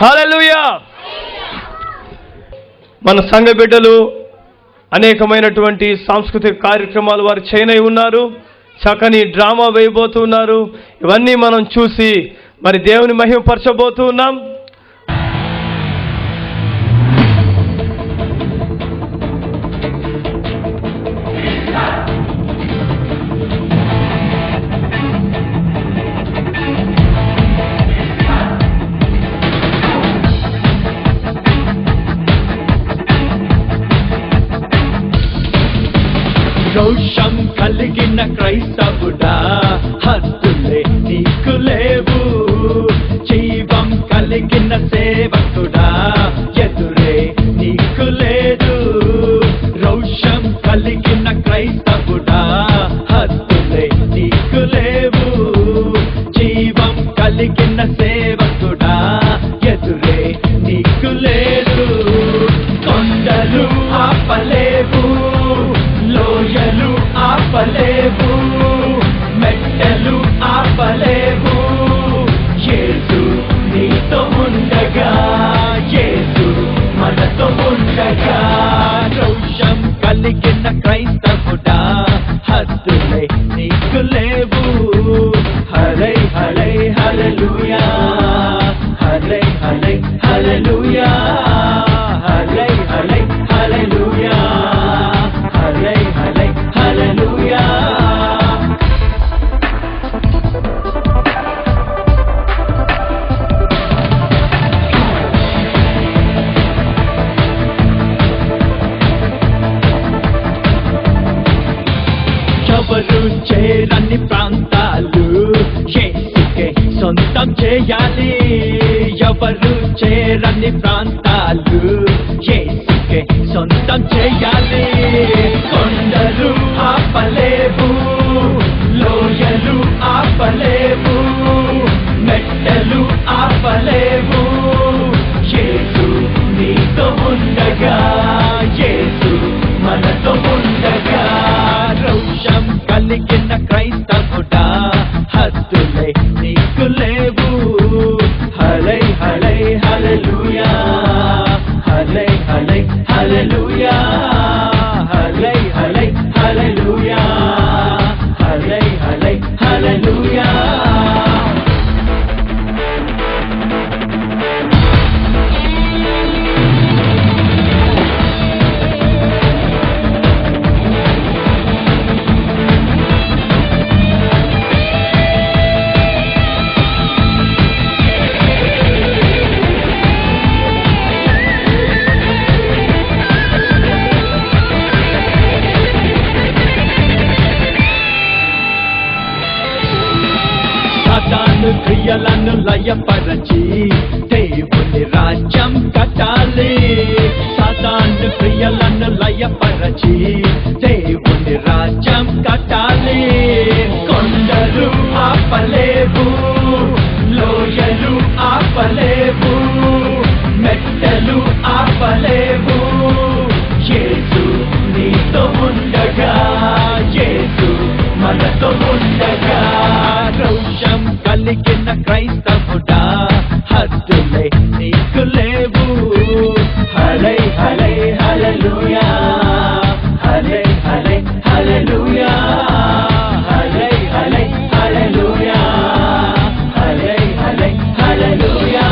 హల్లెలూయా. మన సంఘ బిడ్డలు అనేకమైనటువంటి సాంస్కృతిక కార్యక్రమాలు వారు చేయనై ఉన్నారు. చక్కని డ్రామా వేయబోతున్నారు. ఇవన్నీ మనం చూసి మరి దేవుని మహిమపరచబోతూ ఉన్నాం. రోషం కలిగిన క్రైస్తవుడా, హద్దులే నీకు లేవు. జీవం కలిగిన సేవకుడా, ఎదురే నీకు లేదు. రోషం కలిగిన క్రైస్తవుడా, హద్దులే నీకు లేవు. జీవం కలిగిన సేవకుడా, ఎదురే నీకు లేదు. కొండలు ఆపలేవు, లోయలు ఆపలేవు, మెట్టలు ఆపలేవు. యేసు నీతో ఉండగా, యేసు మనతో ఉండగా. రోషం కలిగిన క్రైస్తవుడా, హద్దులే నీకు లేవు. హల్లే హల్లే హల్లెలూయా, హల్లే హల్లే హల్లెలూయా, హల్లే హల్లే హల్లెలూయా, హల్లే హల్లే హల్లెలూయా. ఎవరు చేరని ప్రాంతాలు యేసుకే సొంతం చేయాలి. ఎవరు చేరని ప్రాంతాలు యేసుకే సొంతం చేయాలి. కొండలు ఆపలేవు, లోయలు ఆపలేవు, మెట్టలు ఆపలేవు. యేసు నీతో ఉండగా, యేసు మనతో ఉండగా. రోషం కలిగిన క్రైస్తవుడా, హద్దులే నీకు లేవు. హల్లే హల్లే హల్లెలూయా, హల్లే హల్లే హల్లెలూయా, హల్లే హల్లే హల్లెలూయా, హల్లే హల్లే హల్లెలూయా. సాతాను క్రియలను లయపరచి దేవుని రాజ్యం కట్టాలి. సాతాను క్రియలను లయపరచి దేవుని రాజ్యం కట్టాలి. కొండలు ఆపలేవు, లోయలు ఆపలేవు, మెట్టలు ఆపలేవు. యేసు నీతో ఉండగా, యేసు మనతో ఉండగా. రోషం కలిగిన క్రైస్తవుడా, హద్దులే నీకు లేవు. హల్లే హల్లే హల్లెలూయా, హల్లే హల్లే హల్లెలూయా, హల్లే హల్లే హల్లెలూయా, హల్లే హల్లే హల్లెలూయా.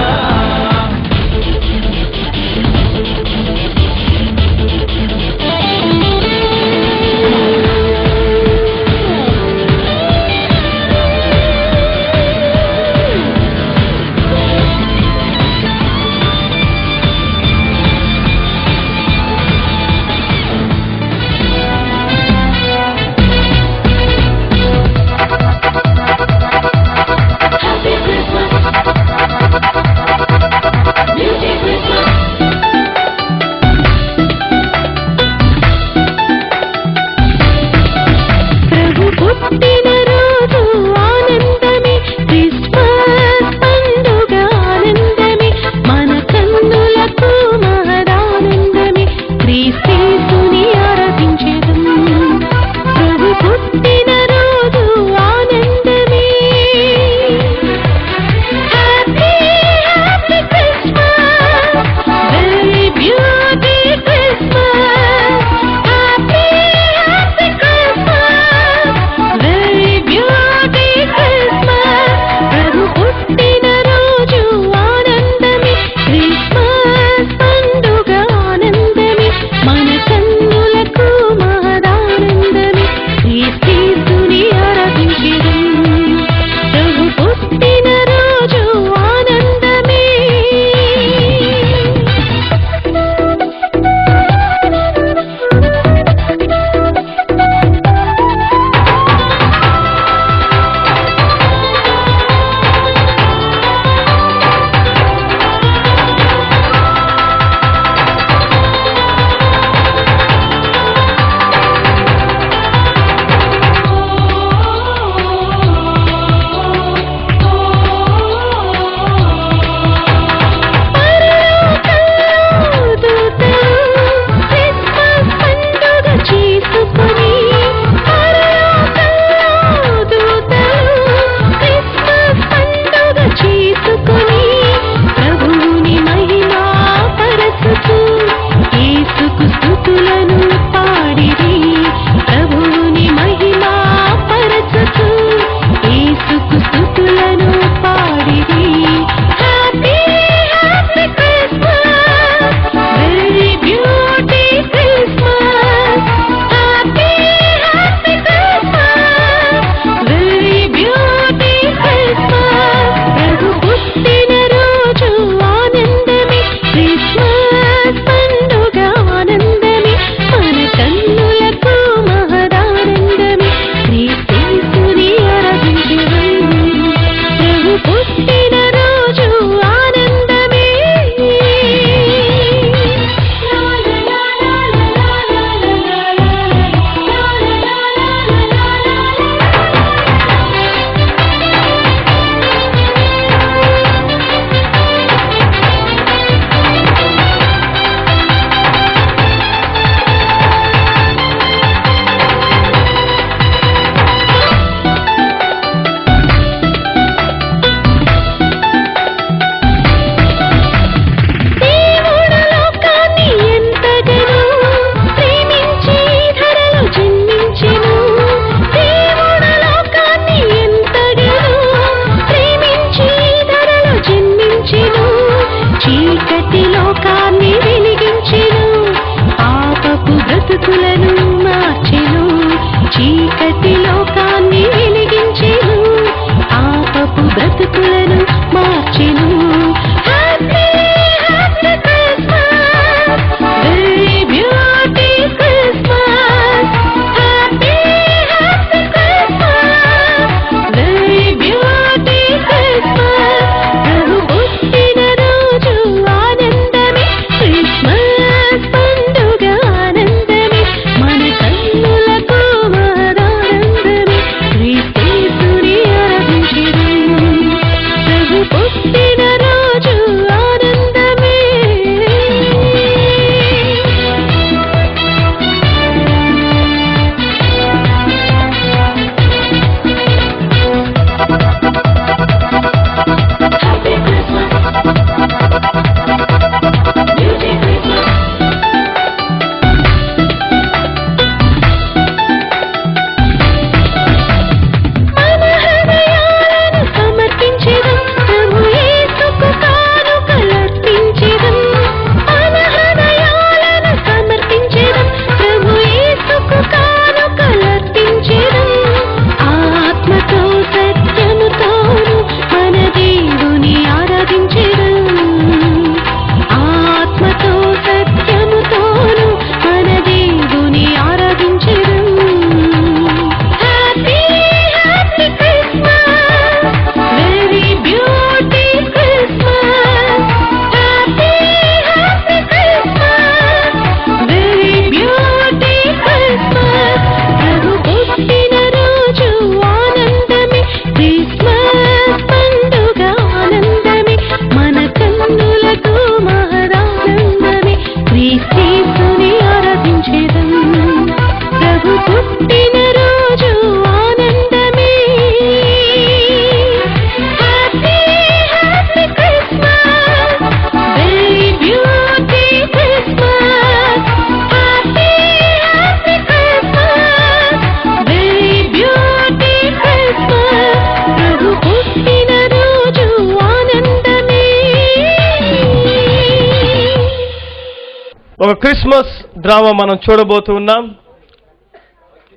ఒక క్రిస్మస్ డ్రామా మనం చూడబోతున్నాం.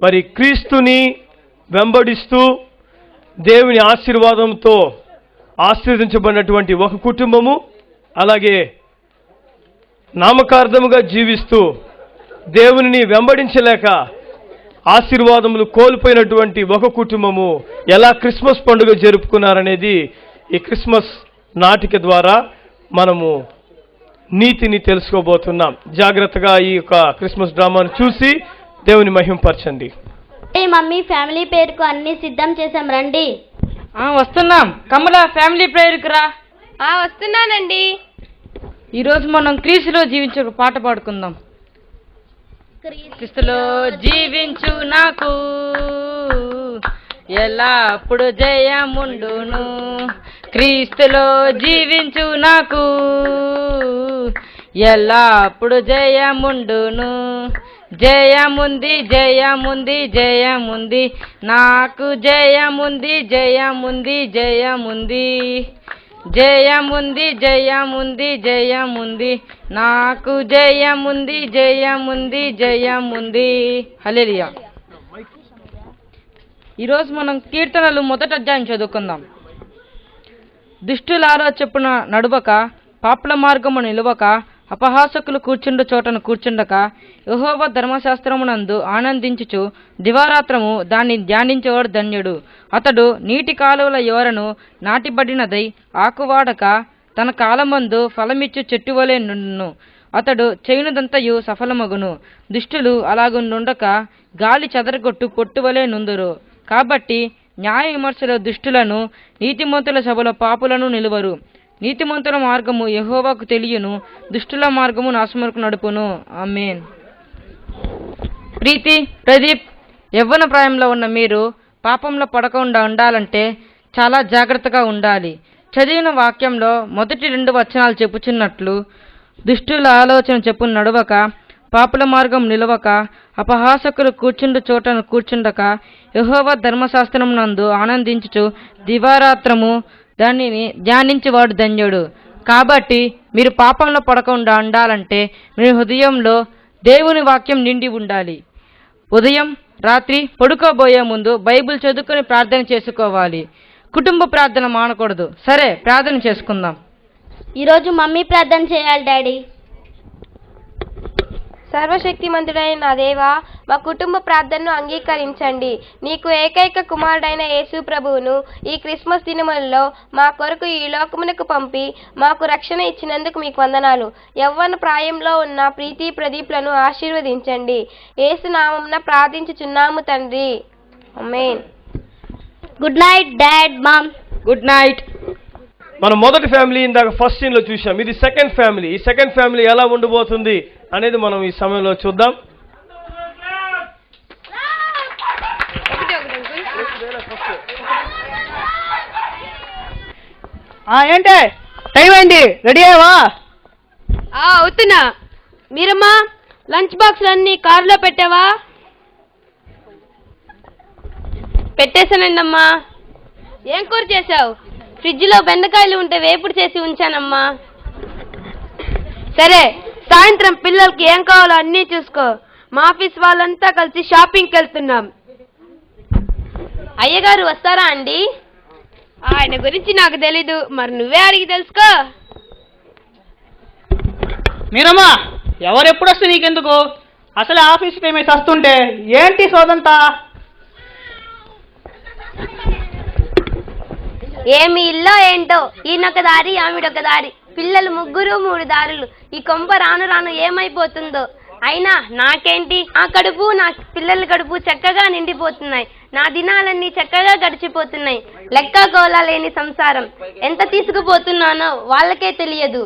మరి క్రీస్తుని వెంబడిస్తూ దేవుని ఆశీర్వాదంతో ఆశీర్వదించబడినటువంటి ఒక కుటుంబము, అలాగే నామకార్థముగా జీవిస్తూ దేవునిని వెంబడించలేక ఆశీర్వాదములు కోల్పోయినటువంటి ఒక కుటుంబము ఎలా క్రిస్మస్ పండుగ జరుపుకున్నారనేది ఈ క్రిస్మస్ నాటిక ద్వారా మనము నీతిని తెలుసుకోబోతున్నాం. జాగ్రత్తగా ఈ యొక్క క్రిస్మస్ డ్రామాను చూసి దేవుని మహిమపరచండి. మమ్మీ ఫ్యామిలీ పేరుకు అన్ని సిద్ధం చేసాం, రండి. వస్తున్నాం. కమల ఫ్యామిలీ ప్రేయర్కి రా. వస్తున్నానండి. ఈరోజు మనం క్రీస్తులో జీవించే ఒక పాట పాడుకుందాం. క్రీస్తులో జీవించు నాకు ఎల్లప్పుడు జయముండును, క్రీస్తులో జీవించు నాకు ఎల్లప్పుడు జయముండును, జయముంది జయముంది జయముంది నాకు, జయముంది జయముంది జయముంది, జయముంది జయముంది జయముంది నాకు, జయముంది జయముంది జయముంది. హల్లెలూయా. ఈరోజు మనం కీర్తనలు మొదటి అధ్యాయం చదువుకుందాం. దుష్టుల ఆలోచన నడువక, పాపుల మార్గము నిలువక, అపహాసకులు కూర్చుండు చోటను కూర్చుండక, యెహోవా ధర్మశాస్త్రమునందు ఆనందించుచు దివారాత్రము దాన్ని ధ్యానించేవాడు ధన్యుడు. అతడు నీటి కాలువల యోరను నాటిబడినదై ఆకువాడక తన కాలమందు ఫలమిచ్చు చెట్టు వలె నుండును. అతడు చేయునదంతయు సఫలమగును. దుష్టులు అలాగు నుండక గాలి చెదరగొట్టు పొట్టువలే నుందురు. కాబట్టి న్యాయ విమర్శల దుష్టులను, నీతిమంతుల సభలో పాపులను నిలువరు. నీతిమంతుల మార్గము యెహోవాకు తెలియను, దుష్టుల మార్గము నాశనమునకు నడుపును. ఆమేన్. ప్రీతి, ప్రదీప్, యవ్వన ప్రాయంలో ఉన్న మీరు పాపంలో పడకుండా ఉండాలంటే చాలా జాగ్రత్తగా ఉండాలి. చదివిన వాక్యంలో మొదటి 2 వచనాలు చెప్పుచున్నట్లు, దుష్టుల ఆలోచన చెప్పును నడవక, పాపుల మార్గం నిలవక, అపహాసకులు కూర్చుండు చోటను కూర్చుండక, యెహోవా ధర్మశాస్త్రమునందు ఆనందించుచు దివారాత్రము దానిని ధ్యానించేవాడు ధన్యుడు. కాబట్టి మీరు పాపంలో పడకుండా ఉండాలంటే మీ హృదయంలో దేవుని వాక్యం నిండి ఉండాలి. ఉదయం రాత్రి పడుకోబోయే ముందు బైబిల్ చదువుకొని ప్రార్థన చేసుకోవాలి. కుటుంబ ప్రార్థన మానకూడదు. సరే, ప్రార్థన చేసుకుందాం. ఈరోజు మమ్మీ ప్రార్థన చేయాలి డాడీ. సర్వశక్తిమంతుడైన నా దేవా, మా కుటుంబ ప్రార్థనను అంగీకరించండి. నీకు ఏకైక కుమారుడైన యేసు ప్రభువును ఈ క్రిస్మస్ దినములలో మా కొరకు ఈ లోకమునకు పంపి మాకు రక్షణ ఇచ్చినందుకు మీకు వందనాలు. యవ్వన ప్రాయంలో ఉన్న ప్రీతి ప్రదీప్లను ఆశీర్వదించండి. యేసు నామమున ప్రార్థించుచున్నాము తండ్రి. ఆమేన్. Good night dad, mom. Good night. మనం మొదటి ఫ్యామిలీ ఇందాక ఫస్ట్ సీన్లో చూసాం. ఇది సెకండ్ ఫ్యామిలీ. ఈ సెకండ్ ఫ్యామిలీ ఎలా ఉండబోతుంది అనేది మనం ఈ సమయంలో చూద్దాం. ఏంటే టైం అయింది, రెడీ అయ్యావా? అవుతున్నా. మీరమ్మా, లంచ్ బాక్స్లన్నీ కారులో పెట్టావా? పెట్టేశానండి అమ్మా. ఏం కూర చేసావు? ఫ్రిడ్జ్లో బెండకాయలు ఉంటే వేపుడు చేసి ఉంచానమ్మా. సరే, సాయంత్రం పిల్లలకి ఏం కావాలో అన్నీ చూసుకో. మా ఆఫీస్ వాళ్ళంతా కలిసి షాపింగ్కి వెళ్తున్నాం. అయ్యగారు వస్తారా అండి? ఆయన గురించి నాకు తెలీదు, మరి నువ్వే అడిగి తెలుసుకో. మీరమ్మా, ఎవరెప్పుడు వస్తే నీకెందుకు? అసలు ఆఫీస్ పేమెంట్స్ వస్తుంటే ఏంటి సోదంతా? ఏమి ఇల్లో ఏంటో, ఈయనొక దారి ఆవిడొక దారి, పిల్లలు 3 3 దారులు. ఈ కొంప రాను రాను ఏమైపోతుందో. అయినా నాకేంటి, ఆ కడుపు నా పిల్లల కడుపు చక్కగా నిండిపోతున్నాయి. నా దినాలన్నీ చక్కగా గడిచిపోతున్నాయి. లెక్క గోలా లేని సంసారం. ఎంత తీసుకుపోతున్నానో వాళ్ళకే తెలియదు.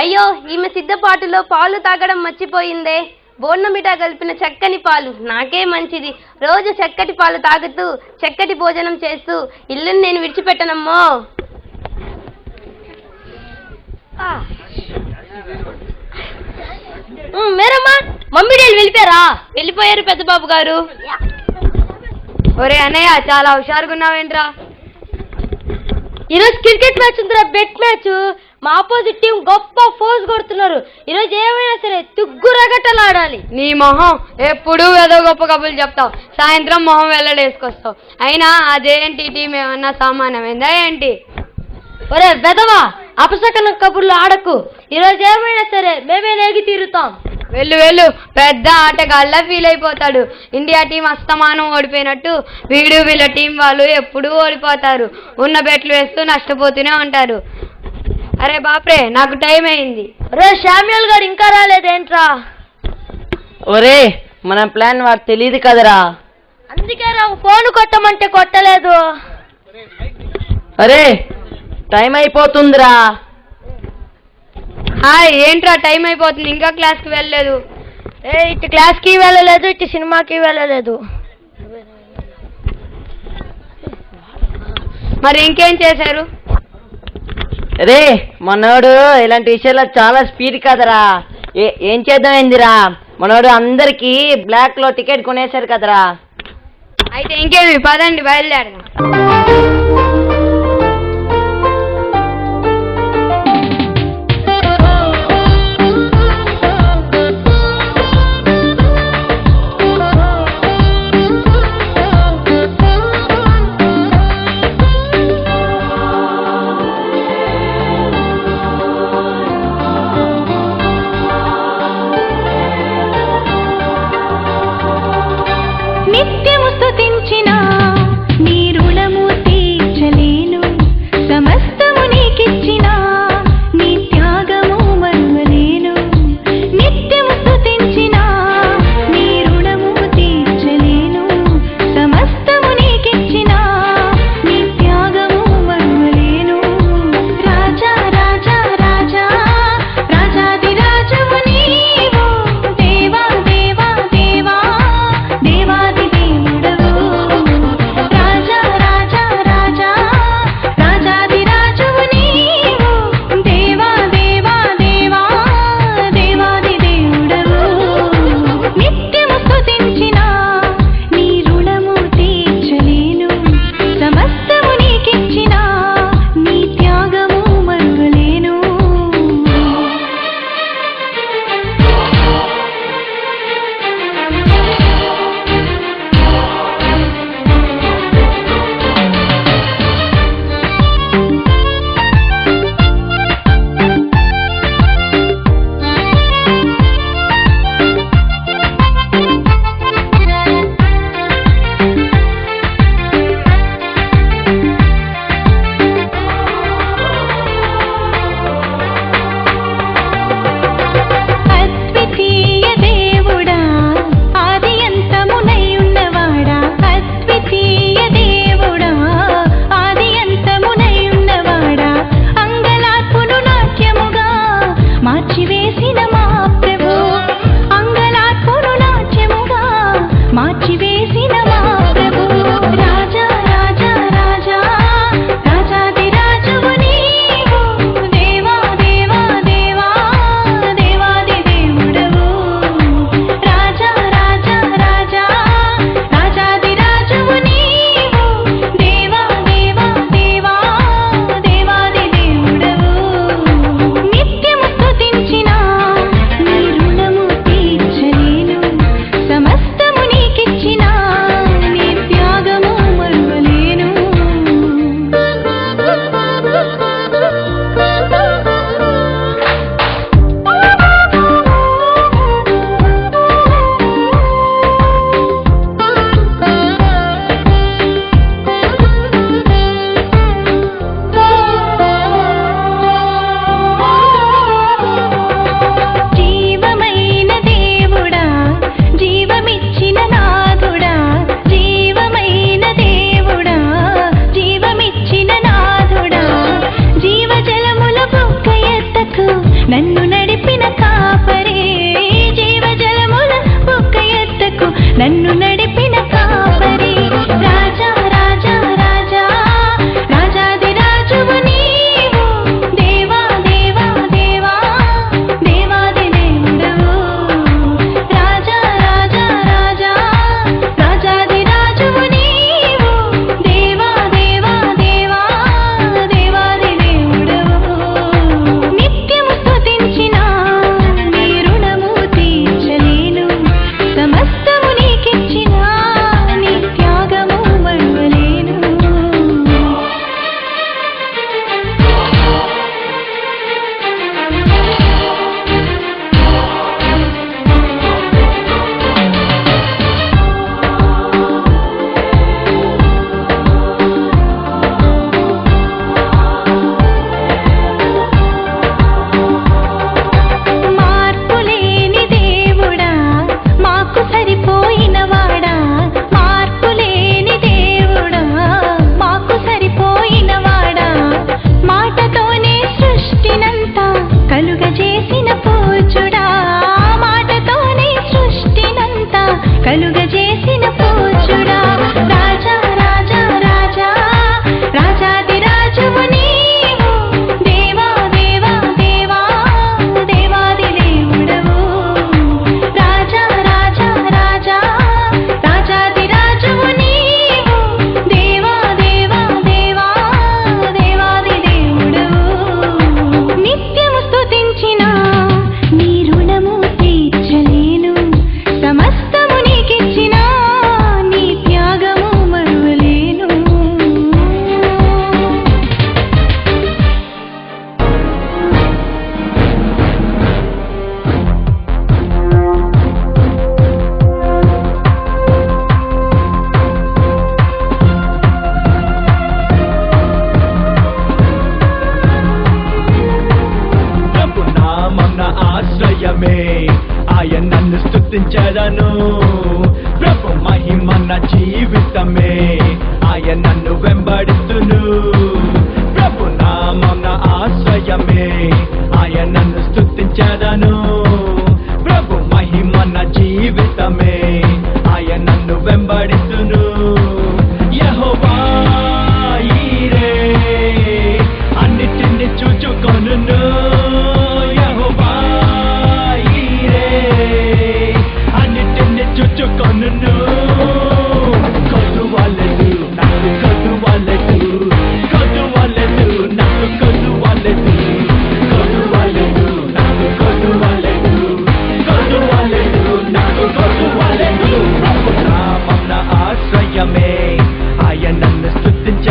అయ్యో, ఈమె సిద్ధపాటులో పాలు తాగడం మర్చిపోయిందే. బోర్నమిటా కలిపిన చక్కని పాలు నాకే మంచిది. రోజు చక్కటి పాలు తాగుతూ చక్కటి భోజనం చేస్తూ ఇల్లుని నేను విడిచిపెట్టనమ్మో. మేరమ్మా, మమ్మీ డాడీ వెళ్ళిపోయారా? వెళ్ళిపోయారు పెద్ద బాబు గారు. ఒరే అన్నయ్య, చాలా హుషారుగా ఉన్నావేంట్రా? ఈరోజు క్రికెట్ మ్యాచ్ ఉందిరా, బెట్ మ్యాచ్. మా ఆపోజిట్ టీం గొప్ప ఫోర్స్ కొడుతున్నారు. ఈరోజు ఏమైనా సరే తుగ్గురగట్టలు ఆడాలి. నీ మొహం ఎప్పుడు ఏదో గొప్ప కబుర్లు చెప్తావు, సాయంత్రం మొహం వెల్లడేసుకొస్తావు. అయినా అదేంటి టీం ఏమన్నా సామాన్యమైందా ఏంటి? ఒరే వెదవా, అపశకన కబుర్లు ఆడకు. ఈరోజు ఏమైనా సరే మేమే నేగి తీరుతాం. వెళ్ళు వెళ్ళు, పెద్ద ఆటగాళ్ళ ఫీల్ అయిపోతాడు. ఇండియా టీం అస్తమానం ఓడిపోయినట్టు వీళ్ళ టీం వాళ్ళు ఎప్పుడూ ఓడిపోతారు. ఉన్న బెట్లు వేస్తూ నష్టపోతూనే ఉంటారు. అరే బాప్రే, నాకు టైం అయింది. ఒరే శామ్యుల్ గారు ఇంకా రాలేదేంట్రా? ఒరే మన ప్లాన్ వాడు తెలియదు కదరా. అందుకే నాకు ఫోన్ కొట్టమంటే కొట్టలేదు. అరే టైం అయిపోతుందిరా. హాయ్, ఏంట్రా టైం అయిపోతుంది, ఇంకా క్లాస్కి వెళ్ళలేదు? ఇటు క్లాస్కి వెళ్ళలేదు, ఇటు సినిమాకి వెళ్ళలేదు. మరి ఇంకేం చేశారు? రే మనోడు ఇలాంటి విషయాల్లో చాలా స్పీడ్ కదరా. ఏం చేద్దాం ఏందిరా, మనోడు అందరికి బ్లాక్ లో టికెట్ కొనేశారు కదరా. అయితే ఇంకేమి, పదండి బయలుదేరదాం. నిత్యము స్తుతించిన నీ రుణము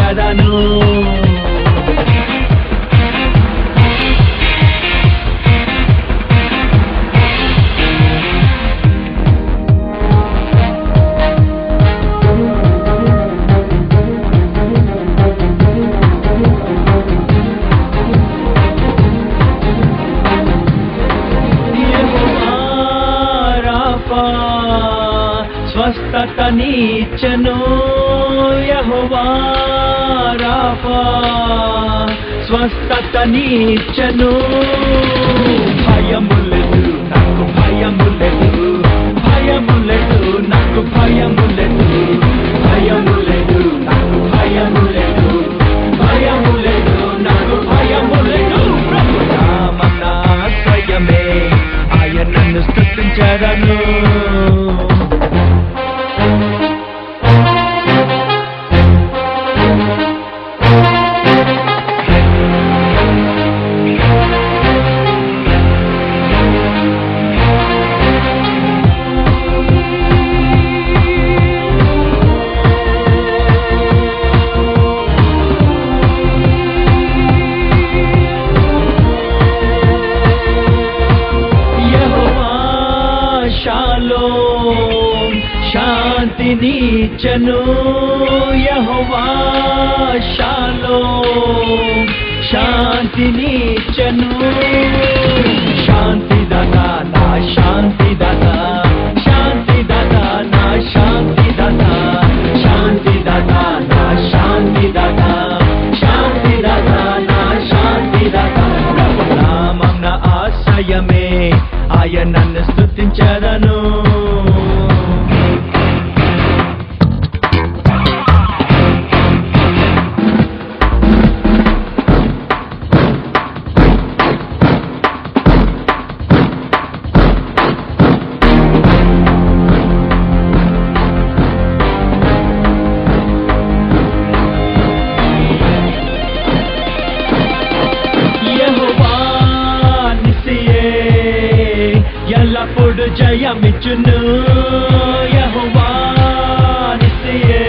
స్తుతించదను స్వస్థతనిచ్చెను యెహోవా రాఫా స్వస్థతనిచ్చెను భయములేదు నాకు భయములేదు భయములేదు నాకు భయములేదు భయములేదు నాకు భయములేదు భయములేదు నాకు భయములేదు ప్రభు నామన ఆశ్రయమే ఆయనను స్తుతించదను శాంతినిచ్చెను యెహోవా షాలోమ్ శాంతినిచ్చెను శాంతిదాతా నా శాంతిదాతా శాంతిదాతా నా శాంతిదాతా శాంతిదాతా నా శాంతిదాతా శాంతిదాతా నా శాంతిదాతా ప్రభు నామమున ఆశ్రయమే ఆయనను స్తుతించదను ఎల్లప్పుడు జయమిచ్చును యెహోవా నిస్సియే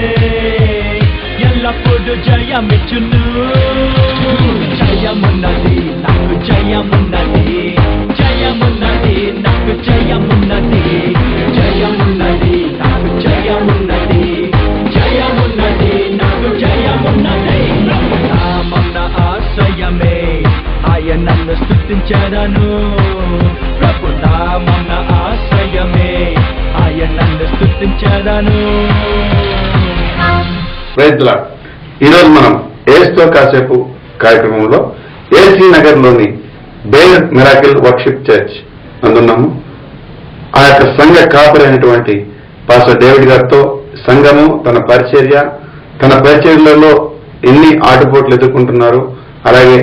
ఎల్లప్పుడు జయమిచ్చును జయమున్నది నాకు జయమున్నది జయమున్నది నాకు జయమున్నది జయమున్నది నాకు జయమున్నది జయమున్నది నాకు జయమున్నది నామమున ఆశ్రయమే ఆయనను స్తుతించదను ప్రభు నామమున ఆశ్రయమే ఆయనను స్తుతించదను ప్రైజ్ లార్డ్. ఈరోజు మనం ఏసుతో కాసేపు కార్యక్రమంలో ఏసీ నగర్లోని బేల్ మిరాకిల్ వర్షిప్ చర్చ్ అందున్నాము. ఆ యొక్క సంఘ కాపరి అయినటువంటి పాస్టర్ డేవిడ్ గారితో సంఘము తన పరిచర్యలలో ఎన్ని ఆటుపోట్లు ఎదుర్కొంటున్నారు, అలాగే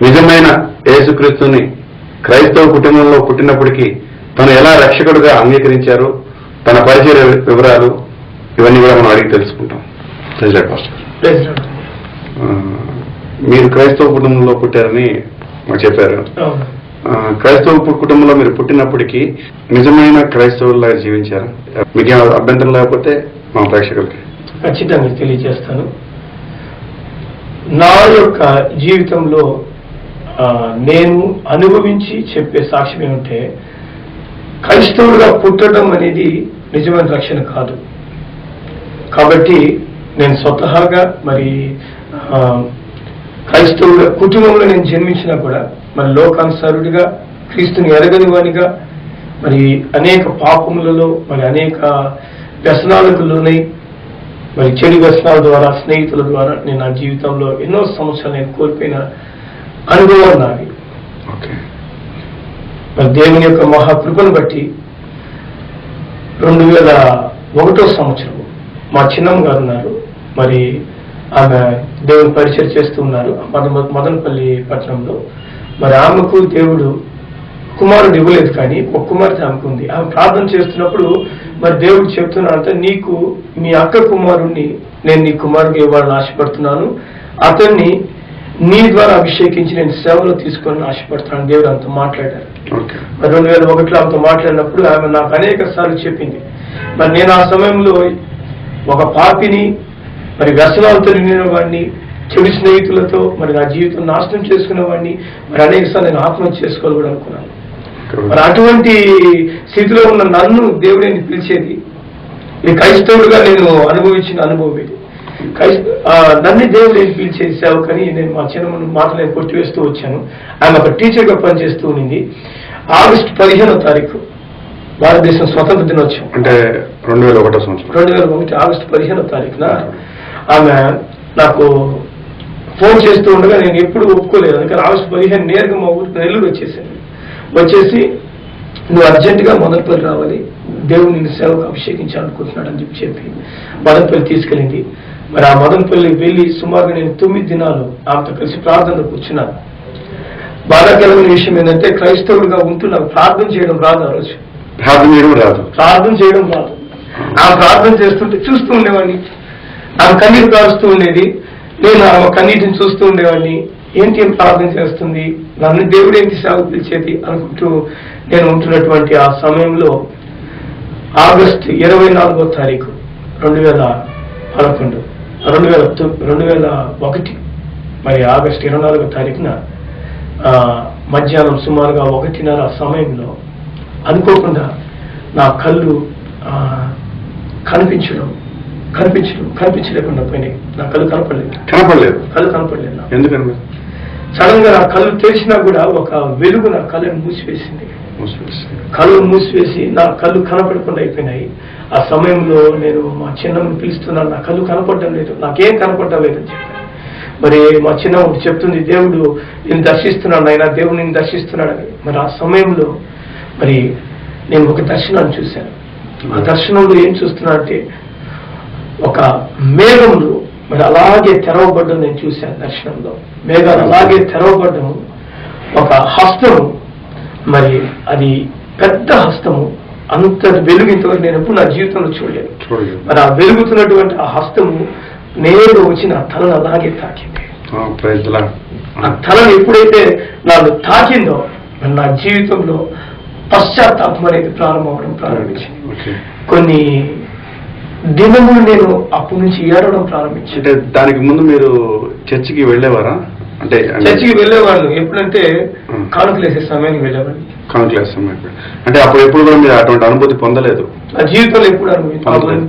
నిజమైన యేసుక్రీస్తుని క్రైస్తవ కుటుంబంలో పుట్టినప్పటికీ తను ఎలా రక్షకుడుగా అంగీకరించారు, తన పరిచర్య వివరాలు ఇవన్నీ కూడా మనం అడిగి తెలుసుకుంటాం. మీరు క్రైస్తవ కుటుంబంలో పుట్టారని మాకు చెప్పారు. క్రైస్తవ కుటుంబంలో మీరు పుట్టినప్పటికీ నిజమైన క్రైస్తవుల్లా జీవించారు. మీకేం అభ్యంతరం లేకపోతే మా ప్రేక్షకులకి ఖచ్చితంగా తెలియజేస్తాను. నా యొక్క జీవితంలో నేను అనుభవించి చెప్పే సాక్ష్యం ఏమంటే, క్రైస్తవుడిగా పుట్టడం అనేది నిజమైన రక్షణ కాదు. కాబట్టి నేను స్వతహాగా మరి క్రైస్తవుల కుటుంబంలో నేను జన్మించినా కూడా మరి లోకానుసారుడిగా క్రీస్తుని ఎరగని వానిగా మరి అనేక పాపములలో మరి అనేక వ్యసనాలకు లోనై మరి చెడు వ్యసనాల ద్వారా స్నేహితుల ద్వారా నేను నా జీవితంలో ఎన్నో సంవత్సరాలు నేను కోల్పోయిన అనుభవం నాది. మరి దేవుని యొక్క మహాకృపను బట్టి 2001 సంవత్సరం మా చిన్నమ్మ గారు ఉన్నారు. మరి ఆమె దేవుని పరిచయం చేస్తూ ఉన్నారు మదనపల్లి పట్టణంలో. మరి ఆమెకు దేవుడు కుమారుడు ఇవ్వలేదు, కానీ ఒక కుమార్తె ఆమెకు ఉంది. ఆమె ప్రార్థన చేస్తున్నప్పుడు మరి దేవుడు చెప్తున్నాడంటే, నీకు మీ అక్క కుమారుణ్ణి నేను నీ కుమారుడికి ఇవ్వాలని ఆశపడుతున్నాను, అతన్ని నీ ద్వారా అభిషేకించి నేను సేవలో తీసుకొని ఆశపడుతున్నాను. దేవుడు అంత మాట్లాడారు. మరి 2001 ఆమెతో మాట్లాడినప్పుడు ఆమె నాకు అనేక సార్లు చెప్పింది. మరి నేను ఆ సమయంలో ఒక పాపిని, మరి వ్యసనాలతో నిండిన వాడిని, చెడు స్నేహితులతో మరి నా జీవితం నాశనం చేసుకునే వాడిని మరి అనేకసార్లు నేను ఆత్మహత్య చేసుకోవాలి కూడా అనుకున్నాను. మరి అటువంటి స్థితిలో ఉన్న నన్ను దేవుడిని పిలిచేది, ఇది క్రైస్తవుడుగా నేను అనుభవించిన అనుభవం ఇది. నన్ను దేవుడు ఏం పిలిచేది సేవకని నేను మా చిన్న మాటలు నేను కొట్టివేస్తూ వచ్చాను. ఆమె ఒక టీచర్గా పనిచేస్తూ ఉండింది. ఆగస్టు 15వ తారీఖు భారతదేశం స్వతంత్ర దినోత్సవం, అంటే 2001 సంవత్సరం, 2001 ఆగస్టు 15వ తారీఖున ఆమె నాకు ఫోన్ చేస్తూ ఉండగా నేను ఎప్పుడు ఒప్పుకోలేదు. అందుకని ఆగస్టు 15 నేరుగా మా ఊరికి నెల్లూరు వచ్చేసి నువ్వు అర్జెంటుగా మదనపల్లి రావాలి, దేవుడు నిన్ను సేవకు అభిషేకించాలనుకుంటున్నాడు అని చెప్పి మదనపల్లి తీసుకెళ్ళింది. మరి ఆ మదనపల్లి వెళ్ళి సుమారుగా నేను 9 దినాలు ఆమెతో కలిసి ప్రార్థనలో కూర్చున్నాను. బాధాకరమైన విషయం ఏంటంటే క్రైస్తవుడిగా ఉంటూ నాకు ప్రార్థన చేయడం రాదు. ఆ రోజు ప్రార్థన చేయడం రాదు. ఆమె ప్రార్థన చేస్తుంటే చూస్తూ ఉండేవాడిని. ఆమె కన్నీరు కారుస్తూ ఉండేది, నేను ఆమె కన్నీటిని చూస్తూ ఉండేవాడిని. ఏంటి ఏం ప్రార్థన చేస్తుంది, నన్ను దేవుడు ఏంటి సేవకు పిలిచేది అనుకుంటూ నేను ఉంటున్నటువంటి ఆ సమయంలో ఆగస్టు 24వ తారీఖు 2001 మరి ఆగస్టు 24వ తారీఖున మధ్యాహ్నం సుమారుగా 1:30 సమయంలో అనుకోకుండా నా కళ్ళు కనిపించలేకుండా పోయినాయి. నా కళ్ళు కనపడలేదు. ఎందుకంటే సడన్ గా నా కళ్ళు తెరిచినా కూడా ఒక వెలుగు నా కళ్ళను మూసివేసింది. కళ్ళు మూసివేసి నా కళ్ళు కనపడకుండా అయిపోయినాయి. ఆ సమయంలో నేను మా చిన్నమ్మని పిలుస్తున్నాను, నా కళ్ళు కనపడడం లేదు, నాకేం కనపడడం లేదని చెప్పాను. మరి మా చిన్నమ్మ చెప్తుంది, దేవుడు నేను దర్శిస్తున్నాడు, ఆయన దేవుడు నేను దర్శిస్తున్నాడని. మరి ఆ సమయంలో మరి నేను ఒక దర్శనాన్ని చూశాను. ఆ దర్శనంలో ఏం చూస్తున్నా అంటే ఒక మేఘములు మరి అలాగే తెరవబడ్డం నేను చూశాను. దర్శనంలో మేఘాలు అలాగే తెరవబడ్డము, ఒక హస్తము, మరి అది పెద్ద హస్తము, అంత వెలుగు ఇంతవరకు నేను ఎప్పుడు నా జీవితంలో చూడలేదు. మరి ఆ వెలుగుతున్నటువంటి ఆ హస్తము నేరుగా వచ్చి నా తలను అలాగే తాకింది. ఆ తలను ఎప్పుడైతే నాకు తాకిందో మరి నా జీవితంలో పశ్చాత్తాపం అనేది ప్రారంభించింది. కొన్ని దినములు నేను అప్పటి నుంచి ఏడవడం ప్రారంభించాను. అంటే దానికి ముందు మీరు చర్చికి వెళ్ళేవారా? అంటే చర్చికి వెళ్ళేవాళ్ళు ఎప్పుడంటే కానుకలు వేసే సమయానికి వెళ్ళేవాళ్ళు. కానుకలు వేసే సమయానికి అంటే అప్పుడు ఎప్పుడు కూడా మీరు అటువంటి అనుభూతి పొందలేదు? నా జీవితంలో ఎప్పుడు పొందలేదు.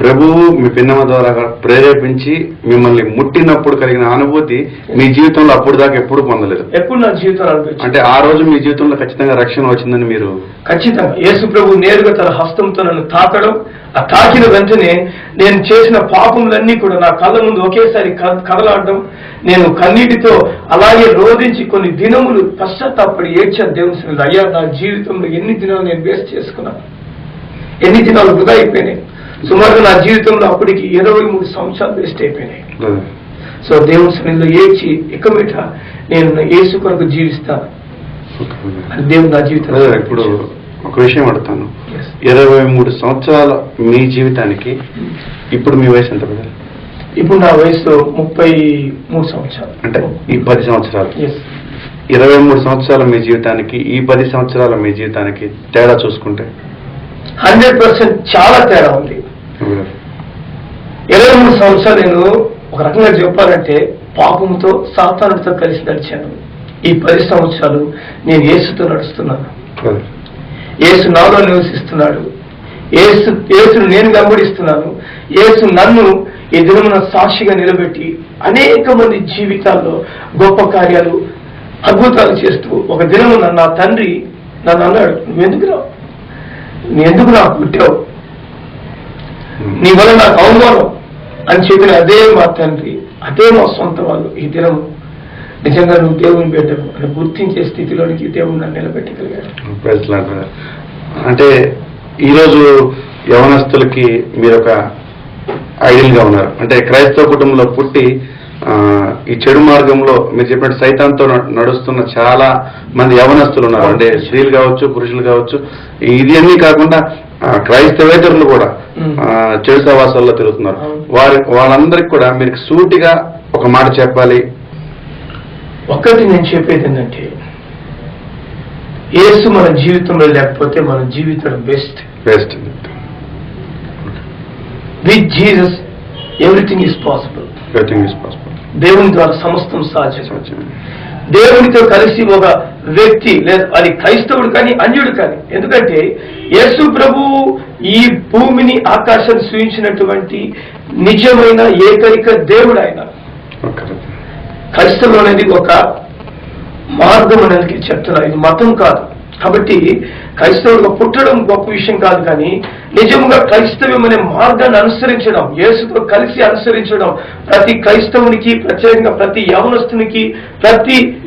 ప్రభువు మీ పిన్నమ్మ ద్వారా ప్రేరేపించి మిమ్మల్ని ముట్టినప్పుడు కలిగిన అనుభూతి మీ జీవితంలో అప్పుడు దాకా ఎప్పుడు పొందలేదు? ఎప్పుడు నా జీవితంలో అనిపించింది. అంటే ఆ రోజు మీ జీవితంలో ఖచ్చితంగా రక్షణ వచ్చిందని మీరు? ఖచ్చితంగా యేసు ప్రభు నేరుగా తన హస్తంతో నన్ను తాకడం, ఆ తాకిన వెంటనే నేను చేసిన పాపములన్నీ కూడా నా కళ్ళ ముందు ఒకేసారి కదలాడడం, నేను కన్నీటితో అలాగే రోధించి కొన్ని దినములు పశ్చాత్తాపడి ఏడ్చాను దేవుని సన్నిధిలో. అయ్యా, నా జీవితంలో ఎన్ని దినాలు నేను వేస్ట్ చేసుకున్నాను, ఎన్ని దినాలు వృధా అయిపోయినాయి. సుమారుగా నా జీవితంలో అప్పటికి 23 సంవత్సరాలు వేస్ట్ అయిపోయినాయి. సో దేవుని సన్నిధిలో ఏడ్చి ఇక మీట నేను యేసు కొరకు జీవిస్తాను అని దేవుడు నా జీవితంలో. ఇప్పుడు ఒక విషయం అడుగుతాను, 23 సంవత్సరాల మీ జీవితానికి ఇప్పుడు మీ వయసు ఎంత? ఇప్పుడు నా వయసు 33 సంవత్సరాలు. అంటే ఈ 10 సంవత్సరాలు 23 సంవత్సరాల మీ జీవితానికి ఈ 10 సంవత్సరాల మీ జీవితానికి తేడా చూసుకుంటే 100% చాలా తేడా ఉంది. 23 సంవత్సరాలు నేను ఒక రకంగా చెప్పాలంటే పాపంతో సాతానుడితో కలిసి నడిచాను. ఈ 10 సంవత్సరాలు నేను యేసుతో నడుస్తున్నాను. యేసు నాలో నివసిస్తున్నాడు. యేసును నేను వెంబడిస్తున్నాను. యేసు నన్ను ఈ దినమున సాక్షిగా నిలబెట్టి అనేక మంది జీవితాల్లో గొప్ప కార్యాలు, అద్భుతాలు చేస్తూ ఒక దినమున నా తండ్రి నన్ను అన్నాడు, నువ్వెందుకు నాకు పుట్టావు, నీ వల్ల నాకు అవమానం అని చెప్పిన అదే మా తండ్రి, అదే మా సొంత వాళ్ళు ఈ దినం నిజంగా నువ్వు దేవుని బిడ్డవు అని గుర్తించే స్థితిలోనికి దేవుడు నన్ను నిలబెట్టగలిగాడు. అంటే ఈరోజు యవనస్తులకి మీరు ఒక ఐడియల్ గా ఉన్నారు. అంటే క్రైస్తవ కుటుంబంలో పుట్టి ఈ చెడు మార్గంలో మీరు చెప్పినట్టు సైతాన్తో నడుస్తున్న చాలా మంది యవనస్తులు ఉన్నారు. అంటే స్త్రీలు కావచ్చు, పురుషులు కావచ్చు. ఇది అన్నీ కాకుండా క్రైస్తవేతరులు కూడా చెడు సహవాసాల్లో తిరుగుతున్నారు. వాళ్ళందరికీ కూడా మీరు సూటిగా ఒక మాట చెప్పాలి. ఒక్కటి నేను చెప్పేది ఏంటంటే, యేసు మన జీవితంలో లేకపోతే మన జీవితం waste. With Jesus everything is possible. Everything is possible. దేవుని ద్వారా సమస్తం సాధ్యం. దేవునితో కలిసి ఒక వ్యక్తి లేదా అది క్రైస్తవుడు కానీ అన్యుడు కానీ, ఎందుకంటే యేసు ప్రభువు ఈ భూమిని ఆకాశాన్ని సృజించినటువంటి నిజమైన ఏకైక దేవుడు ఆయన. క్రైస్తవం అనేది ఒక మార్గం అనేది చెప్తున్నారు, ఇది మతం కాదు. కాబట్టి క్రైస్తవులుగా పుట్టడం గొప్ప విషయం కాదు, కానీ నిజంగా క్రైస్తవ్యం అనే మార్గాన్ని అనుసరించడం, యేసుతో కలిసి అనుసరించడం ప్రతి క్రైస్తవునికి, ప్రత్యేకంగా ప్రతి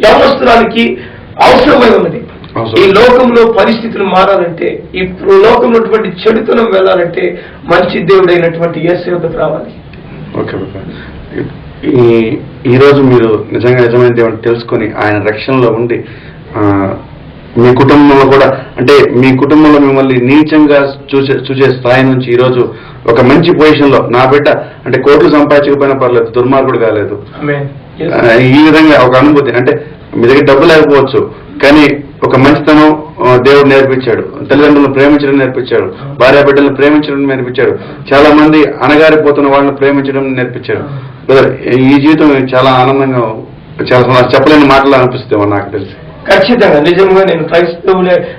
యవనస్తురానికి అవసరమై ఉన్నది. ఈ లోకంలో పరిస్థితులు మారాలంటే, ఈ లోకంలో చెడుతనం వెళ్ళాలంటే మంచి దేవుడైనటువంటి యేసు యొద్దకు రావాలి. ఓకే. ఈ రోజు మీరు నిజంగా నిజమైన దేవుని తెలుసుకొని ఆయన రక్షణలో ఉండి మీ కుటుంబంలో కూడా, అంటే మీ కుటుంబంలో మిమ్మల్ని నీచంగా చూసే స్థాయి నుంచి ఈరోజు ఒక మంచి పొజిషన్ లో, నా బిడ్డ అంటే కోట్లు సంపాదించకపోయినా పర్లేదు, దుర్మార్గుడు కాలేదు, ఈ విధంగా ఒక అనుభూతి. అంటే మీ దగ్గర డబ్బు లేకపోవచ్చు, కానీ ఒక మంచితనం దేవుడు నేర్పించాడు, తల్లిదండ్రులను ప్రేమించడం నేర్పించాడు, భార్య బిడ్డలను ప్రేమించడం నేర్పించాడు, చాలా మంది అణగారిపోతున్న వాళ్ళని ప్రేమించడం నేర్పించాడు. ఈ జీవితం చాలా ఆనందంగా, చాలా చెప్పలేని మాటలు అనిపిస్తుంది నాకు తెలిసి. ఖచ్చితంగా నిజంగా నేను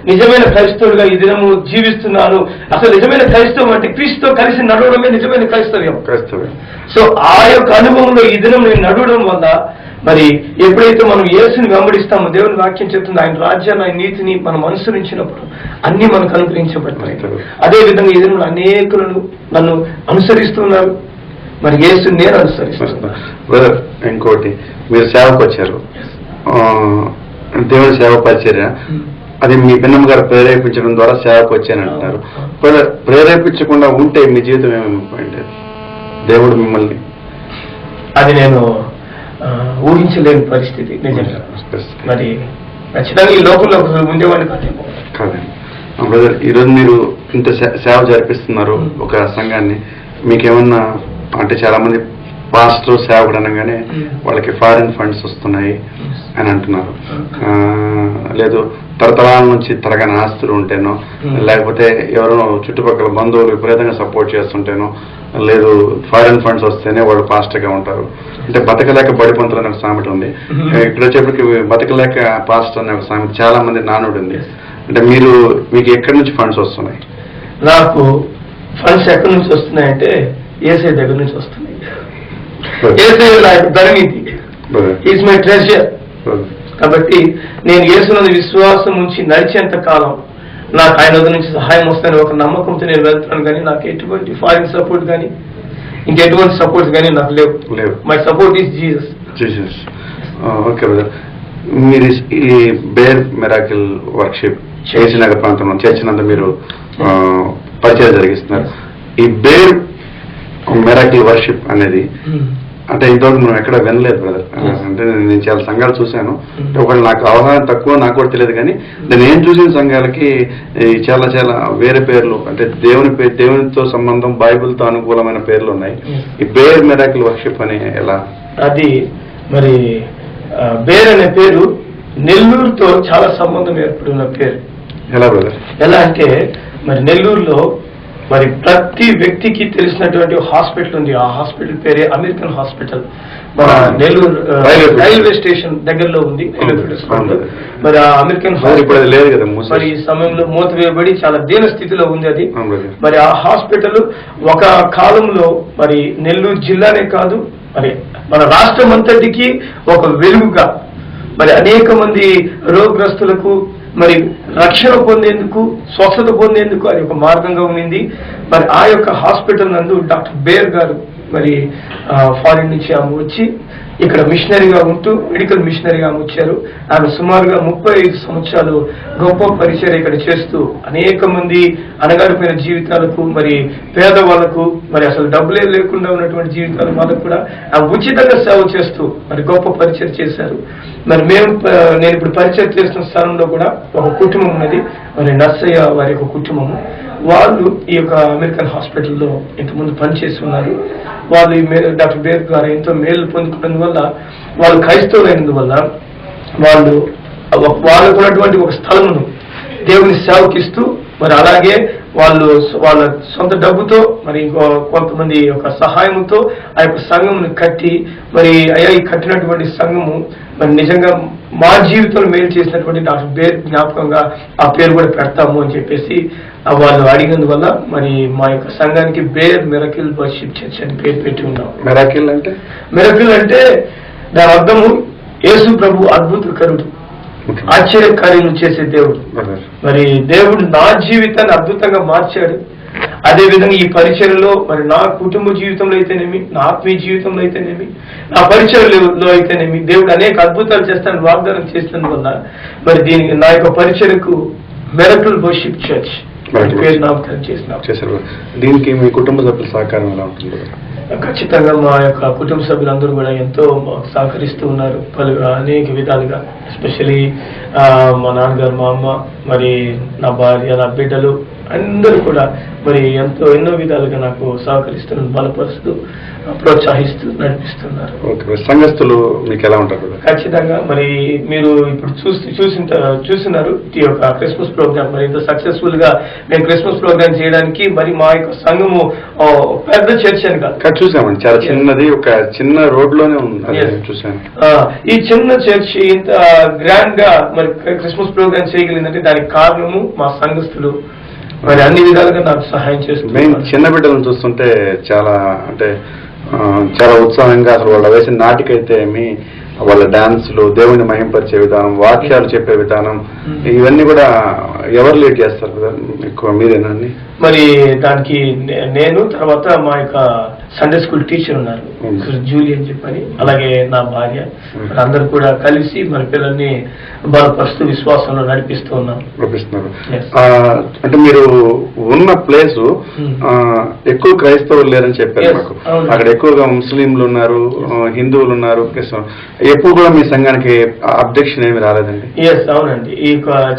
నిజమైన క్రైస్తవులుగా ఈ దినము జీవిస్తున్నాను. అసలు నిజమైన క్రైస్తవం అంటే క్రీస్తుతో కలిసి నడవడమే నిజమైన క్రైస్తవ్యం. సో ఆ యొక్క అనుభవంలో ఈ దినం నేను నడవడం వల్ల, మరి ఎప్పుడైతే మనం యేసుని వెంబడిస్తామో, దేవుని వాక్యం చెప్తుంది, ఆయన రాజ్యాన్ని, ఆయన నీతిని మనం అనుసరించినప్పుడు అన్ని మనకు అనుగ్రహించబడతాయి. అదే విధంగా ఈ దినంలో అనేకులను నన్ను అనుసరిస్తున్నారు, మరి యేసుని నేను అనుసరిస్తున్నాను. ఇంకోటి, మీరు సేవకు వచ్చారు, దేవుని సేవ పరిచర్య, అది మీ పిన్నమ్మ గారు ప్రేరేపించడం ద్వారా సేవకు వచ్చానంటున్నారు. ప్రేరేపించకుండా ఉంటే మీ జీవితం ఏమైపోయింది? దేవుడు మిమ్మల్ని, అది నేను ఊహించలేని పరిస్థితి నిజంగా. మరి ఖచ్చితంగా ఈ లోకంలో ఉండేవాడిని కాదండి. బ్రదర్, ఈరోజు మీరు ఇంత సేవ జరిపిస్తున్నారు ఒక సంఘాన్ని, మీకేమన్నా అంటే చాలా మంది పాస్టర్ సేవకుడు అనగానే వాళ్ళకి ఫారిన్ ఫండ్స్ వస్తున్నాయి అని అంటున్నారు, లేదు తరతరాల నుంచి తరగని ఆస్తులు ఉంటేనో, లేకపోతే ఎవరో చుట్టుపక్కల బంధువులు విపరీతంగా సపోర్ట్ చేస్తుంటేనో, లేదు ఫారిన్ ఫండ్స్ వస్తేనే వాళ్ళు పాస్టర్గా ఉంటారు. అంటే బతకలేక బడిపంతులు అనే ఒక సామెత ఉంది, ఇక్కడ వచ్చేప్పటికి బతకలేక పాస్టర్ అనే ఒక సామెత చాలా మంది నానుడు ఉంది. అంటే మీకు ఎక్కడి నుంచి ఫండ్స్ వస్తున్నాయి? నాకు ఫండ్స్ ఎక్కడి నుంచి వస్తున్నాయంటే యేసయ్య దగ్గర నుంచి వస్తున్నాయి. యేసయ్య నాకు ధననీతి, ఈజ్ మై ట్రెజర్. కాబట్టి నేను యేసునందు విశ్వాసం ఉంచి నడిచేంత కాలం నాకు ఆయన వద్ద నుంచి సహాయం వస్తుందని ఒక నమ్మకంతో నేను వెళ్తున్నాను. కానీ నాకు ఎటువంటి ఫారిన్ సపోర్ట్ కానీ ఇంకెటువంటి సపోర్ట్స్ కానీ నాకు లేవు. My support is Jesus. Okay brother, మీరు ఈ బేర్ మిరాకిల్ వర్క్షిప్ చేసినగర్ ప్రాంతంలో చర్చినంత మీరు పరిచయం జరిగిస్తున్నారు. ఈ బేర్ మిరాకిల్ వర్షిప్ అనేది అంటే ఇంతవరకు మనం ఎక్కడ వినలేదు బ్రదర్. అంటే నేను చాలా సంఘాలు చూశాను, ఒకవేళ నాకు అవగాహన తక్కువ, నాకు కూడా తెలియదు. కానీ నేను చూసిన సంఘాలకి చాలా చాలా వేరే పేర్లు, అంటే దేవునితో సంబంధం, బైబిల్తో అనుకూలమైన పేర్లు ఉన్నాయి. ఈ బేర్ మిరాకిల్ వర్షిప్ అని ఎలా? అది మరి బేర్ అనే పేరు నెల్లూరుతో చాలా సంబంధం ఏర్పడిన పేరు. ఎలా బ్రదర్? ఎలా అంటే మరి నెల్లూరులో మరి ప్రతి వ్యక్తికి తెలిసినటువంటి హాస్పిటల్ ఉంది. ఆ హాస్పిటల్ పేరే అమెరికన్ హాస్పిటల్. మన నెల్లూరు రైల్వే స్టేషన్ దగ్గరలో ఉంది. మరి ఆ అమెరికన్ హాస్పిటల్ లేదు కదా, మరి ఈ సమయంలో మూతవేయబడి చాలా దీన స్థితిలో ఉంది అది. మరి ఆ హాస్పిటల్ ఒక కాలంలో మరి నెల్లూరు జిల్లానే కాదు, మరి మన రాష్ట్రం అంతటికి ఒక వెలుగుగా, మరి అనేక మంది రోగగ్రస్తులకు మరి రక్షణ పొందేందుకు, స్వస్థత పొందేందుకు అది ఒక మార్గంగా ఉంది. మరి ఆ యొక్క హాస్పిటల్ నందు డాక్టర్ బేర్ గారు మరి ఫారిన్ నుంచి ఆమె వచ్చి ఇక్కడ మిషనరీగా ఉంటూ మెడికల్ మిషనరీగా వచ్చారు. ఆమె సుమారుగా 35 సంవత్సరాలు గొప్ప పరిచయం ఇక్కడ చేస్తూ అనేక మంది అణగారిపోయిన జీవితాలకు, మరి పేదవాళ్లకు, మరి అసలు డబ్బులే లేకుండా ఉన్నటువంటి జీవితాల వాళ్ళకు కూడా ఆమె ఉచితంగా సేవ చేస్తూ మరి గొప్ప పరిచయం చేశారు. మరి నేను ఇప్పుడు పరిచయం చేస్తున్న స్థానంలో కూడా ఒక కుటుంబం ఉన్నది, మరి నర్సయ్య వారి యొక్క కుటుంబము. వాళ్ళు ఈ యొక్క అమెరికన్ హాస్పిటల్లో ఇంతకుముందు పనిచేసి ఉన్నారు. వాళ్ళు డాక్టర్ బేర్ గారు ఎంతో మేలు పొందుకున్నందువల్ల, వాళ్ళు క్రైస్తవులైనందువల్ల వాళ్ళకు ఉన్నటువంటి ఒక స్థలమును దేవుని సేవకిస్తూ, మరి అలాగే వాళ్ళ సొంత డబ్బుతో మరి కొంతమంది యొక్క సహాయంతో ఆ యొక్క సంఘమును కట్టి మరి అయ్యా ఈ కట్టినటువంటి సంఘము మరి నిజంగా మా జీవితంలో మేలు చేసినటువంటి డాక్టర్ బేర్ జ్ఞాపకంగా ఆ పేరు కూడా పెడతాము అని చెప్పేసి వాళ్ళు అడిగినందువల్ల మరి మా యొక్క సంఘానికి బేర్ మిరకిల్ వర్షిప్ చర్చ్ అని పేరు పెట్టి ఉన్నాం. మిరకిల్ అంటే దాని అర్థము యేసు ప్రభు అద్భుతకరుడు, ఆశ్చర్యకార్యాలు చేసే దేవుడు. మరి దేవుడు నా జీవితాన్ని అద్భుతంగా మార్చాడు. అదే విధంగా ఈ పరిచర్యలో మరి నా కుటుంబ జీవితంలో అయితేనేమి, నా ఆత్మీయ జీవితంలో అయితేనేమి, నా పరిచర్యలో అయితేనేమి దేవుడు అనేక అద్భుతాలు చేస్తానని వాగ్దానం చేస్తున్నందువల్ల మరి దీనికి నా యొక్క పరిచర్యకు మిరకిల్ వర్షిప్ చర్చ్ పేరు నామకరణం చేసినాం. దీనికి మీ కుటుంబ సభ్యుల సహకారం ఎలా ఉంటుంది? ఖచ్చితంగా మా యొక్క కుటుంబ సభ్యులందరూ కూడా ఎంతో సహకరిస్తూ ఉన్నారు అనేక విధాలుగా. ఎస్పెషలీ మా నాన్నగారు, మా అమ్మ, మరి నా భార్య, నా బిడ్డలు అందరూ కూడా మరి ఎన్నో విధాలుగా నాకు సహకరిస్తున్నారు, బలపరుస్తూ ప్రోత్సహిస్తూ నడిపిస్తున్నారు. సంఘస్థులు మీకు ఎలా ఉంటారు? ఖచ్చితంగా మరి మీరు ఇప్పుడు చూస్తున్నారు ఈ యొక్క క్రిస్మస్ ప్రోగ్రామ్. మరి ఇంత సక్సెస్ఫుల్ గా మేము క్రిస్మస్ ప్రోగ్రామ్ చేయడానికి మరి మా యొక్క సంఘము పెద్ద చర్చ్ అని కాదు, చూసామండి, చాలా చిన్నది, ఒక చిన్న రోడ్ లోనే ఉంది చూసాను. ఈ చిన్న చర్చ్ ఇంత గ్రాండ్ గా మరి క్రిస్మస్ ప్రోగ్రామ్ చేయగలిగిందంటే దానికి కారణము మా సంఘస్థులు మరి అన్ని విధాలుగా నాకు సహాయం చేస్తున్నారు. చిన్న బిడ్డలను చూస్తుంటే చాలా చాలా ఉత్సాహంగా అసలు వాళ్ళ వేసిన నాటికైతే వాళ్ళ డాన్సులు, దేవుని మహింపరిచే విధానం, వాక్యాలు చెప్పే విధానం, ఇవన్నీ కూడా ఎవరు లీడ్ చేస్తారు కదా? ఎక్కువ మీరేనండి? మరి దానికి నేను, తర్వాత మా యొక్క సండే స్కూల్ టీచర్ ఉన్నారు జూలీ అని చెప్పని, అలాగే నా భార్య, అందరూ కూడా కలిసి మరి పిల్లల్ని బలపరుస్తూ విశ్వాసంలో నడిపిస్తున్నారు. అంటే మీరు ఉన్న ప్లేసు ఎక్కువ క్రైస్తవులు లేరని చెప్పారు మాకు. అక్కడ ఎక్కువగా ముస్లింలు ఉన్నారు, హిందువులు ఉన్నారు. ఎప్పుడు కూడా మీ సంఘానికి అబ్జెక్షన్ ఏమి రాలేదండి? అవునండి. ఈ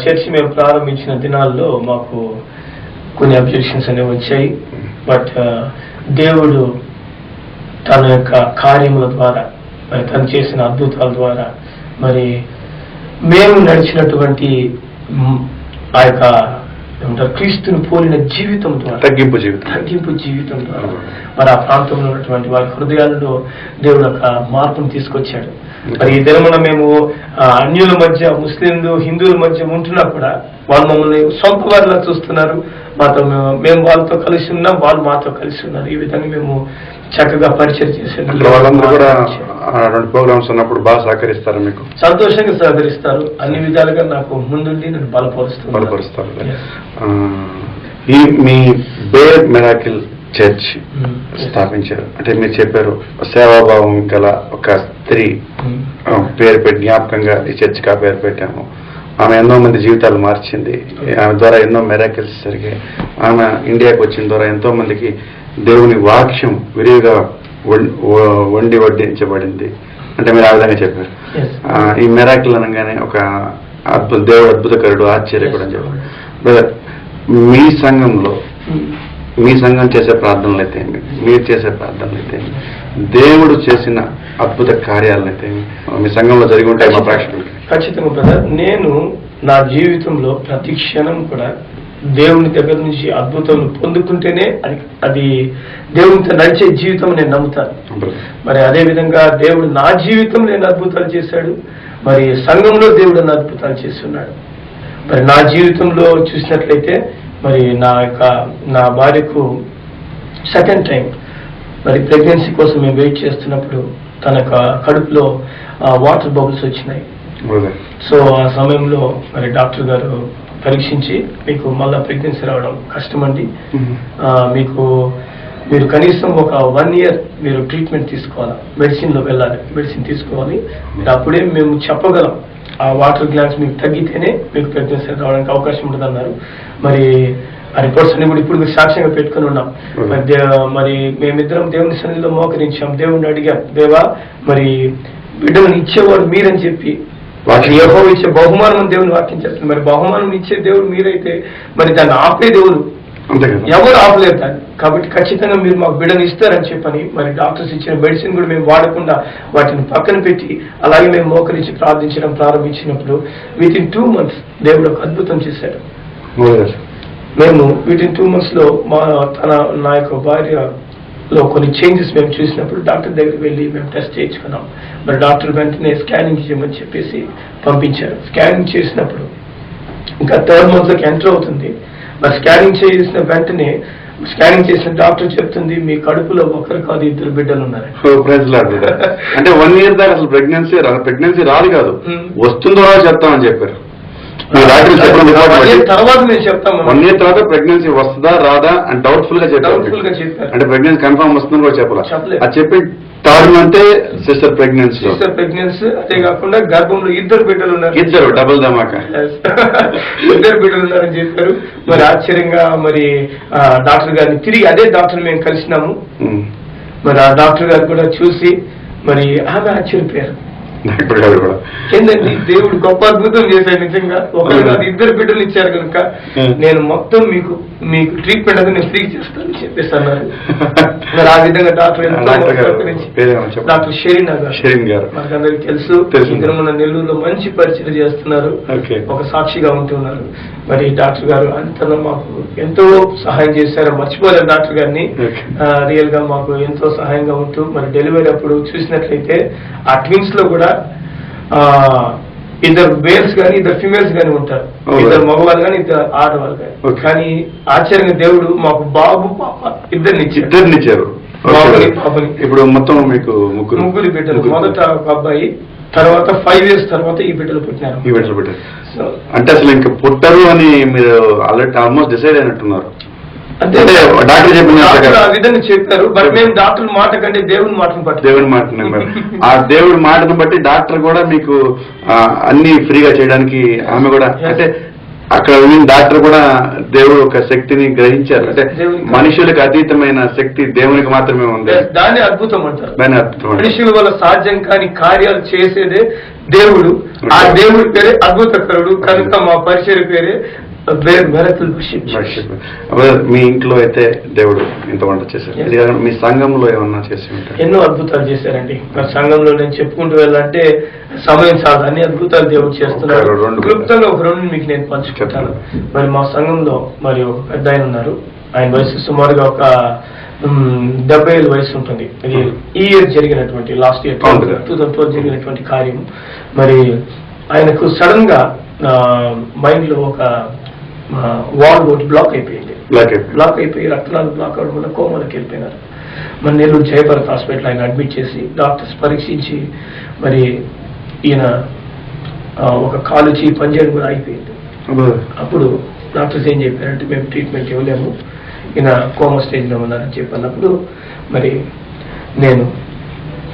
చర్చి మేము ప్రారంభించిన దినాల్లో మాకు కొన్ని అబ్జెక్షన్స్ అనేవి వచ్చాయి. బట్ దేవుడు తన యొక్క కార్యముల ద్వారా, మరి తను చేసిన అద్భుతాల ద్వారా, మరి మేము నడిచినటువంటి ఆ యొక్క క్రీస్తుని పోలిన జీవితం ద్వారా, తగ్గింపు జీవితం ద్వారా మరి ఆ ప్రాంతంలో ఉన్నటువంటి వారి హృదయాలలో దేవుడు ఒక మార్పును తీసుకొచ్చాడు. మరి ఈ దినమున మేము అన్యుల మధ్య, ముస్లింలు హిందువుల మధ్య ఉంటున్నా కూడా వాళ్ళు మమ్మల్ని సొంత వారిలా చూస్తున్నారు. మేము వాళ్ళతో కలిసి ఉన్నాం, వాళ్ళు మాతో కలిసి ఉన్నారు. ఈ విధంగా మేము చక్కగా పరిచయం చేసారు. వాళ్ళందరూ కూడా రెండు ప్రోగ్రామ్స్ ఉన్నప్పుడు బాగా సహకరిస్తారు, మీకు సంతోషంగా సహకరిస్తారు. అన్ని విధాలుగా నాకు ముందుండి నన్ను బలపరుస్తారు. మీ బేర్ మిరాకిల్ చర్చ్ స్థాపించారు అంటే మీరు చెప్పారు, సేవాభావం గల ఒక స్త్రీ పేరు పెట్టి జ్ఞాపకంగా ఈ చర్చ్కి పేరు పెట్టాము. ఆమె ఎన్నో మంది జీవితాలు మార్చింది. ఆమె ద్వారా ఎన్నో మిరాకిల్స్ జరిగాయి. ఆమె ఇండియాకి వచ్చిన ద్వారా ఎంతో మందికి దేవుని వాక్యం విరివిగా వడ్డించబడింది అంటే మీరు ఆ విధంగా చెప్పారు. ఈ మిరాకిల్ అనగానే ఒక దేవుడు అద్భుతకరుడు, ఆశ్చర్యకుడు అని చెప్పారు. బ్రదర్, మీ సంఘం చేసే ప్రార్థనలు అయితే, మీరు చేసే ప్రార్థనలు అయితే, దేవుడు చేసిన అద్భుత కార్యాలను అయితే మీ సంఘంలో జరిగి ఉంటాయి మా ప్రేక్షకులకి? ఖచ్చితంగా బ్రదర్. నేను నా జీవితంలో ప్రతి క్షణం కూడా దేవుని దగ్గర నుంచి అద్భుతం పొందుకుంటేనే అది దేవునితో నడిచే జీవితం నేను నమ్ముతాను. మరి అదే విధంగా దేవుడు నా జీవితంలో నేను అద్భుతాలు చేశాడు, మరి సంఘంలో దేవుడు అన్న అద్భుతాలు చేస్తున్నాడు. మరి నా జీవితంలో చూసినట్లయితే మరి నా భార్యకు సెకండ్ టైం మరి ప్రెగ్నెన్సీ కోసం మేము వెయిట్ చేస్తున్నప్పుడు తన కడుపులో వాటర్ బబుల్స్ వచ్చినాయి. సో ఆ సమయంలో మరి డాక్టర్ గారు పరీక్షించి, మీకు మళ్ళా ప్రెగ్నెన్సీ రావడం కష్టమండి, మీరు కనీసం ఒక 1 year మీరు ట్రీట్మెంట్ తీసుకోవాలి, మెడిసిన్లో వెళ్ళాలి, మెడిసిన్ తీసుకోవాలి, అప్పుడే మేము చెప్పగలం ఆ వాటర్ గ్లాన్స్ మీకు తగ్గితేనే మీకు ప్రెగ్నెన్సీ రావడానికి అవకాశం ఉంటుందన్నారు. మరి ఆ రిపోర్ట్స్ అన్ని కూడా ఇప్పుడు సాక్ష్యంగా పెట్టుకుని ఉన్నాం. మరి మేమిద్దరం దేవుని సన్నిధిలో మోకరించాం, దేవుడిని అడిగాం, దేవా మరి బిడ్డలను ఇచ్చేవాడు మీరని చెప్పి, యెహోవా ఇచ్చే బహుమానం దేవుని వాక్యం చేస్తుంది. మరి బహుమానం ఇచ్చే దేవుడు మీరైతే మరి దాన్ని ఆపే దేవుడు ఎవరు ఆపలేరు దాన్ని. కాబట్టి ఖచ్చితంగా మీరు మాకు బిడ్డను ఇస్తారని చెప్పని మరి డాక్టర్స్ ఇచ్చిన మెడిసిన్ కూడా మేము వాడకుండా వాటిని పక్కన పెట్టి అలాగే మేము మోకరించి ప్రార్థించడం ప్రారంభించినప్పుడు విత్ ఇన్ 2 months దేవుడు ఒక అద్భుతం చేశాడు. మేము వీటిని 2 months లో నా యొక్క భార్యలో కొన్ని చేంజెస్ మేము చూసినప్పుడు డాక్టర్ దగ్గరికి వెళ్ళి మేము టెస్ట్ చేయించుకున్నాం. మరి డాక్టర్ వెంటనే స్కానింగ్ చేయమని చెప్పేసి పంపించారు. స్కానింగ్ చేసినప్పుడు ఇంకా 3rd monthలోకి ఎంటర్ అవుతుంది. మరి స్కానింగ్ చేసిన వెంటనే స్కానింగ్ చేసిన డాక్టర్ చెప్తుంది మీ కడుపులో ఒకరు కాదు 2 బిడ్డలు ఉన్నారు. అంటే 1 year దాకా అసలు ప్రెగ్నెన్సీ రాదు కాదు, వస్తుందో చెప్తామని చెప్పారు. తర్వాత మేము చెప్తాము 1 year తర్వాత ప్రెగ్నెన్సీ వస్తుందా రాదా అని డౌట్ఫుల్ గా చెప్పారు. అంటే ప్రెగ్నెన్సీ కన్ఫర్మ్ వస్తుందని కూడా చెప్పలేదు. అది చెప్పి 3rd month సిస్టర్ ప్రెగ్నెన్సీ అదే కాకుండా గర్భంలో 2 బిడ్డలు ఉన్నారు. 2 డబుల్ ధమాకా 2 బిడ్డలు ఉన్నారని చెప్పారు. మరి ఆశ్చర్యంగా మరి డాక్టర్ గారిని తిరిగి అదే డాక్టర్ మేము కలిసినాము. మరి ఆ డాక్టర్ గారు కూడా చూసి మరి ఆమె ఆశ్చర్యపోయారు. ఏంటండి దేవుడు గొప్ప అద్భుతం చేశాడు నిజంగా. ఒకరు 2 బిడ్డలు ఇచ్చారు కనుక నేను మొత్తం మీకు ట్రీట్మెంట్ అది నేను ఫ్రీ చేస్తానని చెప్పేసి అన్నారు. మరి ఆ విధంగా డాక్టర్ షెరీన్ గారు మనకందరికి తెలుసు. ఇక్కడ మన నెల్లూరులో మంచి పరిచయం చేస్తున్నారు, ఒక సాక్షిగా ఉంటున్నారు. మరి డాక్టర్ గారు అంతలో మాకు ఎంతో సహాయం చేశారు, మర్చిపోలేరు డాక్టర్ గారిని. రియల్ గా మాకు ఎంతో సహాయంగా ఉంటూ మరి డెలివరీ అప్పుడు చూసినట్లయితే ఆ ట్విన్స్ లో కూడా 2 మేల్స్ కానీ 2 ఫిమేల్స్ కానీ ఉంటారు, 2 మగవాళ్ళు కానీ 2 ఆడవాళ్ళు కానీ. కానీ ఆశ్చర్యంగా దేవుడు మాకు బాబు పాప ఇద్దరినిచ్చారు. పాపని ఇప్పుడు మొత్తం మీకు ముగ్గురు బిడ్డలు. మొదట ఒక అబ్బాయి, తర్వాత 5 years తర్వాత ఈ బిడ్డలు పుట్టినారు. అంటే అసలు ఇంకా పుట్టరు అని మీరు ఆల్మోస్ట్ డిసైడ్ అయినట్టున్నారు. అంటే డాక్టర్ చెప్పిన ఆ విధంగా చెప్పారు. బట్ మేము డాక్టర్ మాట కంటే దేవుని మాటను ఆ దేవుడి మాటను బట్టి డాక్టర్ కూడా మీకు అన్ని ఫ్రీగా చేయడానికి ఆమె కూడా అంటే అక్కడ డాక్టర్ కూడా దేవుడు ఒక శక్తిని గ్రహించారు. అంటే మనుషులకు అతీతమైన శక్తి దేవునికి మాత్రమే ఉంది. దాన్ని అద్భుతం అంటారు. మనుషుల వల్ల సాధ్యం కాని కార్యాలు చేసేదే దేవుడు. ఆ దేవుడి పేరే అద్భుతకరుడు. కనుక మా పరిచయ పేరే మీ ఇంట్లో అయితే దేవుడు ఇంత వంట చేశారు. మీ సంఘంలో ఏమన్నా చేసి ఉంటారు? ఎన్నో అద్భుతాలు చేశారండి. మరి సంఘంలో నేను చెప్పుకుంటూ వెళ్ళాలంటే సమయం చాలు, అన్ని అద్భుతాలు దేవుడు చేస్తున్నారు. క్లుప్తంగా ఒక 2 మీకు నేను పంచుకుంటాను. మరి మా సంఘంలో మరి ఒక పెద్ద ఆయన ఉన్నారు. ఆయన వయసు సుమారుగా ఒక 70 ఏళ్ళ వయసు ఉంటుంది. ఇది ఈ ఇయర్ జరిగినటువంటి లాస్ట్ ఇయర్ 2012 జరిగినటువంటి కార్యం. మరి ఆయనకు సడన్ గా మైండ్ లో ఒక వాల్ ఒకటి బ్లాక్ అయిపోయి రక్తనాలు బ్లాక్ అవడం వల్ల కోమాలకు వెళ్ళిపోయినారు. మన నెల్లూరు జయభరత్ హాస్పిటల్ ఆయన అడ్మిట్ చేసి డాక్టర్స్ పరీక్షించి మరి ఈయన ఒక కాలు చేయి పనిచేయడం కూడా అయిపోయింది. అప్పుడు డాక్టర్స్ ఏం చెప్పారంటే మేము ట్రీట్మెంట్ ఇవ్వలేము, ఈయన కోమా స్టేజ్లో ఉన్నారని చెప్పినప్పుడు మరి నేను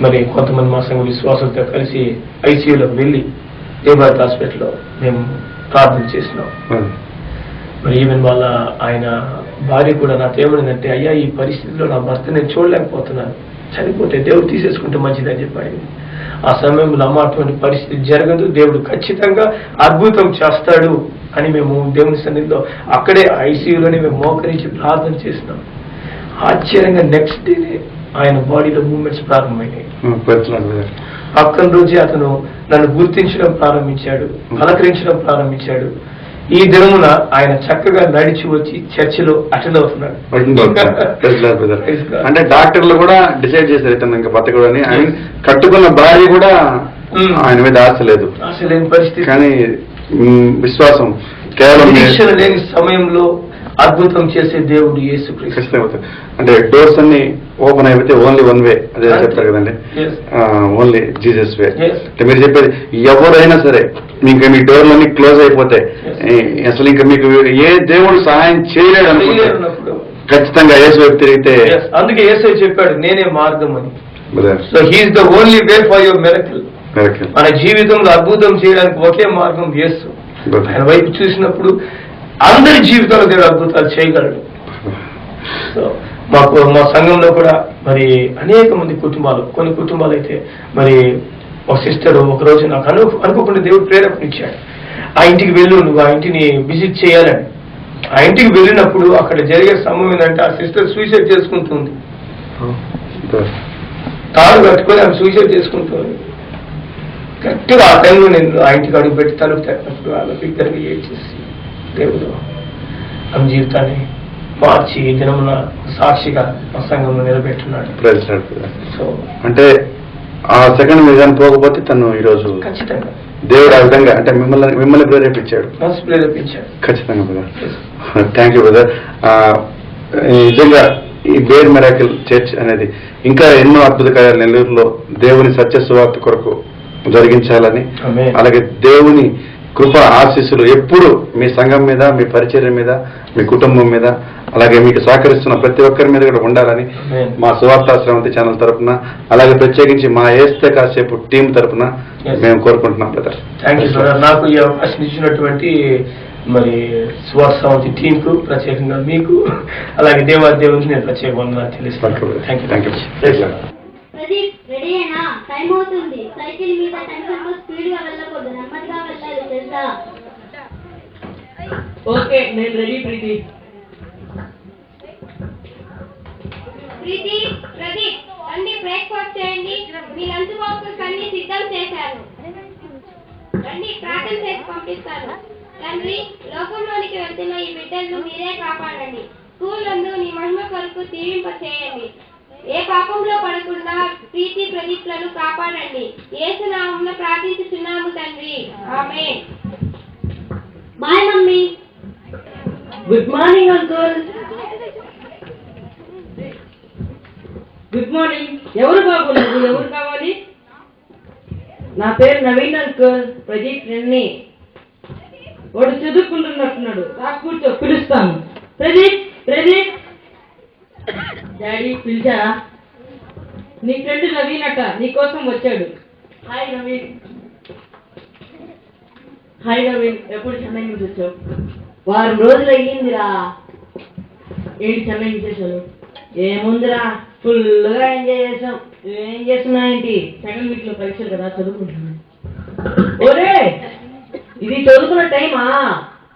మరి కొంతమంది మా సంఘ విశ్వాసంతో కలిసి ఐసీయూలోకి వెళ్ళి జయభరత్ హాస్పిటల్లో మేము ప్రార్థన చేసినాం. మరి ఈవెన్ వాళ్ళ ఆయన భార్య కూడా నాతో ఏమనిందంటే అయ్యా ఈ పరిస్థితిలో నా భర్త నేను చూడలేకపోతున్నాను, చనిపోతే దేవుడు తీసేసుకుంటే మంచిదని చెప్పాడు. ఆ సమయంలో అమ్మ అటువంటి పరిస్థితి జరగదు, దేవుడు ఖచ్చితంగా అద్భుతం చేస్తాడు అని మేము దేవుని సన్నిధిలో అక్కడే ఐసీయూలోనే మేము మోకరించి ప్రార్థన చేసినాం. ఆశ్చర్యంగా నెక్స్ట్ డేనే ఆయన బాడీలో మూవ్మెంట్స్ ప్రారంభమైనాయి. పక్కన రోజే అతను నన్ను గుర్తించడం ప్రారంభించాడు, పలకరించడం ప్రారంభించాడు. ఈ దినమున ఆయన చక్కగా నడిచి వచ్చి చర్చిలో అటెండ్ అవుతున్నాడు. అంటే డాక్టర్లు కూడా డిసైడ్ చేశారు ఇతను ఇంకా బతకడని. ఆయన కట్టుకున్న భార్య కూడా ఆయన మీద ఆశ లేని పరిస్థితి. కానీ విశ్వాసం కేవలం లేని సమయంలో అద్భుతం చేసే దేవుడు యేసుక్రీస్తు. అంటే డోర్స్ అన్ని ఓపెన్ అయిపోతే ఓన్లీ 1 way అదే చెప్తారు కదండి, ఓన్లీ జీసస్ వే. అంటే మీరు చెప్పేది ఎవరైనా సరే మీకు మీ డోర్లన్నీ క్లోజ్ అయిపోతే అసలు ఇంకా మీకు ఏ దేవుడు సహాయం చేయలేడు అనుకున్నప్పుడు ఖచ్చితంగా యేసు వైపు తిరిగితే. అందుకే యేసు చెప్పాడు నేనే మార్గం అని. So he is the only way for your miracle. మన జీవితంలో అద్భుతం చేయడానికి ఒకే మార్గం యేసు. ఆయన వైపు చూసినప్పుడు అందరి జీవితంలో దేవుడు అద్భుతాలు చేయగలడు. సో మాకు మా సంఘంలో కూడా మరి అనేక మంది కుటుంబాలు, కొన్ని కుటుంబాలు అయితే మరి ఒక సిస్టర్ ఒకరోజు నాకు అనుకోకుండా దేవుడు ప్రేరేపణిచ్చాడు, ఆ ఇంటికి వెళ్ళు, నువ్వు ఆ ఇంటిని విజిట్ చేయాలని. ఆ ఇంటికి వెళ్ళినప్పుడు అక్కడ జరిగే సంభవం ఏంటంటే ఆ సిస్టర్ సూసైడ్ చేసుకుంటుంది. తాడు కట్టుకొని ఆమె సూసైడ్ చేసుకుంటుంది. కరెక్ట్గా ఆ టైంలో నేను ఆ ఇంటికి అడుగు పెట్టి తలుపు తట్టినప్పుడు వాళ్ళ బిగ్గరగా ఏడ్చేసి దేవుడు ఆమె జీవితాన్ని మార్చి ఈ దినమున సాక్షిగా మా సంఘంలో నిలబెట్టున్నాడు. సో అంటే ఆ సెకండ్ మీద పోకపోతే తను ఈరోజు ఖచ్చితంగా దేవుడు ఆ విధంగా అంటే మిమ్మల్ని ప్రేరేపించాడు. ఖచ్చితంగా బ్రదర్. Thank you brother. నిజంగా ఈ బేర్ మిరాకిల్ చర్చ్ అనేది ఇంకా ఎన్నో అద్భుత కార్యాలు నెల్లూరులో దేవుని సత్య సువార్త కొరకు జరిగించాలని, అలాగే దేవుని కృప ఆశీస్సులు ఎప్పుడు మీ సంఘం మీద, మీ పరిచర్య మీద, మీ కుటుంబం మీద, అలాగే మీకు సహకరిస్తున్న ప్రతి ఒక్కరి మీద కూడా ఉండాలని మా సువార్తాశ్రవంతి ఛానల్ తరఫున, అలాగే ప్రత్యేకించి మా ఏస్తే కాసేపు టీం తరఫున మేము కోరుకుంటున్నాం బ్రదర్. Thank you sir. నాకు ఈ అవకాశం ఇచ్చినటువంటి మరి సువార్తాశ్రవంతి టీం కు, ప్రత్యేకంగా మీకు, అలాగే దేవునికి నేను ప్రత్యేక వందనాలు తెలుస్తున్నాను. Thank you. ప్రదీప్ రెడీ అయినా? టైం అవుతుంది. సైకిల్ మీద టెన్షన్ తో స్పీడ్ గా వెళ్ళకూడదు, నెమ్మదిగా వెళ్ళాలి తెలుసా? ఓకే, నేను రెడీ. ప్రీతి ప్రదీప్ రండి, బ్రేక్ఫాస్ట్ చేయండి. మీ లంచ్ బాక్సెస్ అన్ని సిద్ధం చేశాను. రండి, ప్రార్థన చేసి పంపిస్తాను. తండ్రి, లోకంలోనికి వెళ్తున్న ఈ బిడ్డలను మీరే కాపాడండి. స్కూల్ నందు నీ మహిమ కొరకు దీవింప చేయండి. ఏ పాపంలో పడకుండా ప్రీతి ప్రదీప్లను కాపాడండి. యేసు నామమున ప్రార్థించుచున్నాము తండ్రి, ఆమేన్. Bye mummy. Good morning uncle. Good morning. ఎవరు బాబు నువ్వు? ఎవరు కావాలి? నా పేరు నవీన్ అంకుల్, ప్రదీప్ ఫ్రెండ్ని. వాడు చదువుకుంటున్నట్టున్నాడు. రా కూర్చో, పిలుస్తాను. ప్రదీప్ ప్రదీప్. డాడీ పిలిచారా? నీ ఫ్రెండ్ నవీన్ అట నీ కోసం వచ్చాడు. హాయ్ నవీన్. హాయ్ నవీన్, ఎప్పుడు చెన్నై నుంచి వచ్చావు? వారం రోజులు అయ్యిందిరా. ఏంటి చెన్నై విశేషాలు? ఏముందిరా, ఫుల్గా ఎంజాయ్ చేసాం. ఏం చేస్తున్నావు ఏంటి? సెకండ్ వీక్ లో పరీక్షలు కదా, చదువుకుంటున్నాను. ఓరే, ఇది చదువుకున్న టైమా?